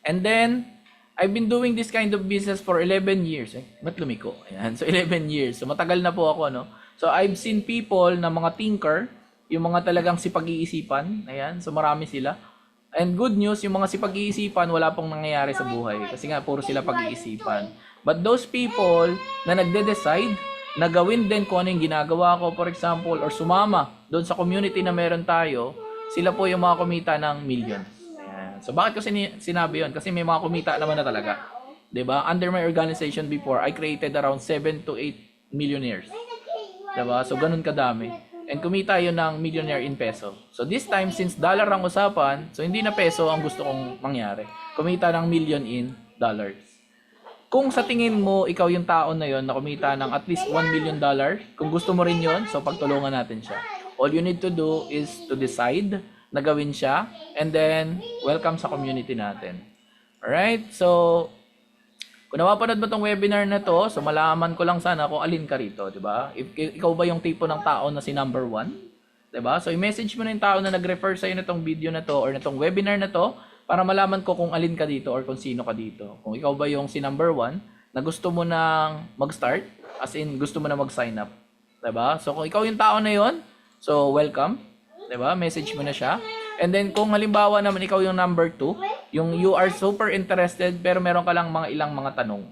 And then, I've been doing this kind of business for 11 years. Ba't lumiko? Ayan. So, 11 years. So, matagal na po ako, no? So, I've seen people na mga thinker, yung mga talagang sipag-iisipan. Ayan. So, marami sila. And good news, yung mga sipag-iisipan, wala pong nangyayari sa buhay. Kasi nga, puro sila pag-iisipan. But those people na nagde-decide na gawin din kung ano yung ginagawa ko, for example, or sumama doon sa community na meron tayo, sila po yung mga kumita ng millions. Ayan. So, bakit ko sinabi yun? Kasi may mga kumita naman na talaga. 'Di ba? Under my organization before, I created around 7 to 8 millionaires. 'Di ba? So, ganun kadami. And kumita yun ng millionaire in peso. So, this time, since dollar ang usapan, so hindi na peso ang gusto kong mangyari. Kumita ng million in dollars. Kung sa tingin mo, ikaw yung tao na yon na kumita ng at least $1 million, kung gusto mo rin yon, so pagtulungan natin siya. All you need to do is to decide na gawin siya, and then, welcome sa community natin. Alright? So, kung napapanood mo tong webinar na to, so malaman ko lang sana kung alin ka rito, di ba? If ikaw ba yung tipo ng tao na si number 1? Di ba? So, i-message mo na yung tao na nag-refer sa'yo na tong video na to, or na tong webinar na to, para malaman ko kung alin ka dito or kung sino ka dito. Kung ikaw ba yung si number 1 na gusto mo nang mag-start, as in gusto mo na mag-sign up. Diba? So kung ikaw yung tao na yon, so welcome. Diba? Message mo na siya. And then kung halimbawa naman ikaw yung number 2, yung you are super interested pero meron ka lang ilang mga tanong.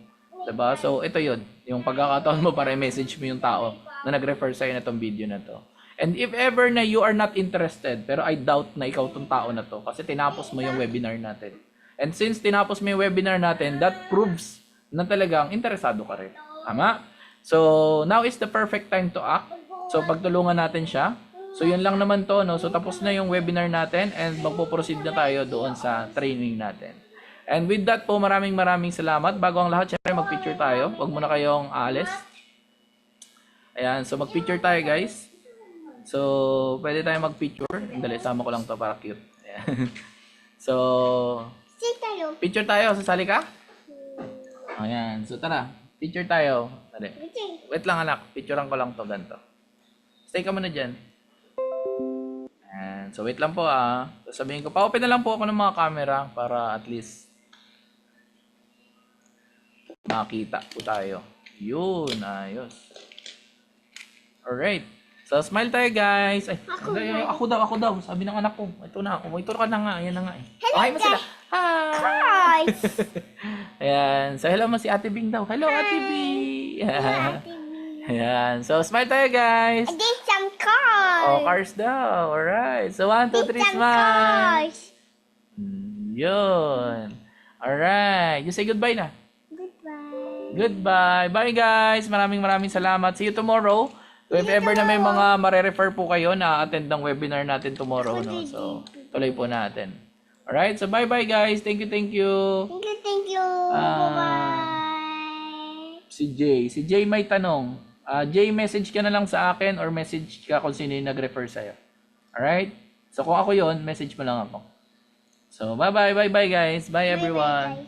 Diba? So ito yun, yung pagkakataon mo para i-message mo yung tao na nag-refer sa'yo na tong video na to. And if ever na you are not interested, pero I doubt na ikaw tong tao na to kasi tinapos mo yung webinar natin. And since tinapos mo yung webinar natin, that proves na talagang interesado ka rin. Tama? So, now is the perfect time to act. So, pagtulungan natin siya. So, yun lang naman to, no? So, tapos na yung webinar natin and magpo-proceed na tayo doon sa training natin. And with that po, maraming salamat. Bago ang lahat, syempre mag-picture tayo. Huwag muna kayong aalis. Ayan, so mag-picture tayo, guys. So, pwede tayo mag-picture. Dali, sama ko lang to para cute. Ayan. So, picture tayo. Sasali ka? Ayan. So, tara. Picture tayo. Dali. Wait lang, anak. Picturean ko lang to ganito. Stay ka muna dyan. Ayan. So, wait lang po Sasabihin ko. Pa-open na lang po ako ng mga camera para at least makita po tayo. Yun. Ayos. Alright. So, smile tayo, guys. Ay, ako daw. Sabi ng anak ko. Ito na ako. Ito ka na nga. Ayan na nga eh. Hello, hi mo sila. Hi! Ayan. So, hello mo si Ate Bing daw. Hello, Ate Bing. Ayan. So, smile tayo, guys. I did some cars. Oh, cars daw. Alright. So, 1, 2, 3, smile. Yun. Alright. You say goodbye na. Goodbye. Bye, guys. Maraming salamat. See you tomorrow. So, if ever na may mga mare-refer po kayo na attend ng webinar natin tomorrow, no? So, tuloy po natin. Alright? So, bye-bye, guys. Thank you. Thank you. Bye-bye. Si Jay may tanong. Jay, message ka na lang sa akin or message ka kung sino yung nag-refer sa'yo. Alright? So, kung ako yon, message mo lang ako. So, bye-bye, guys. Bye, everyone.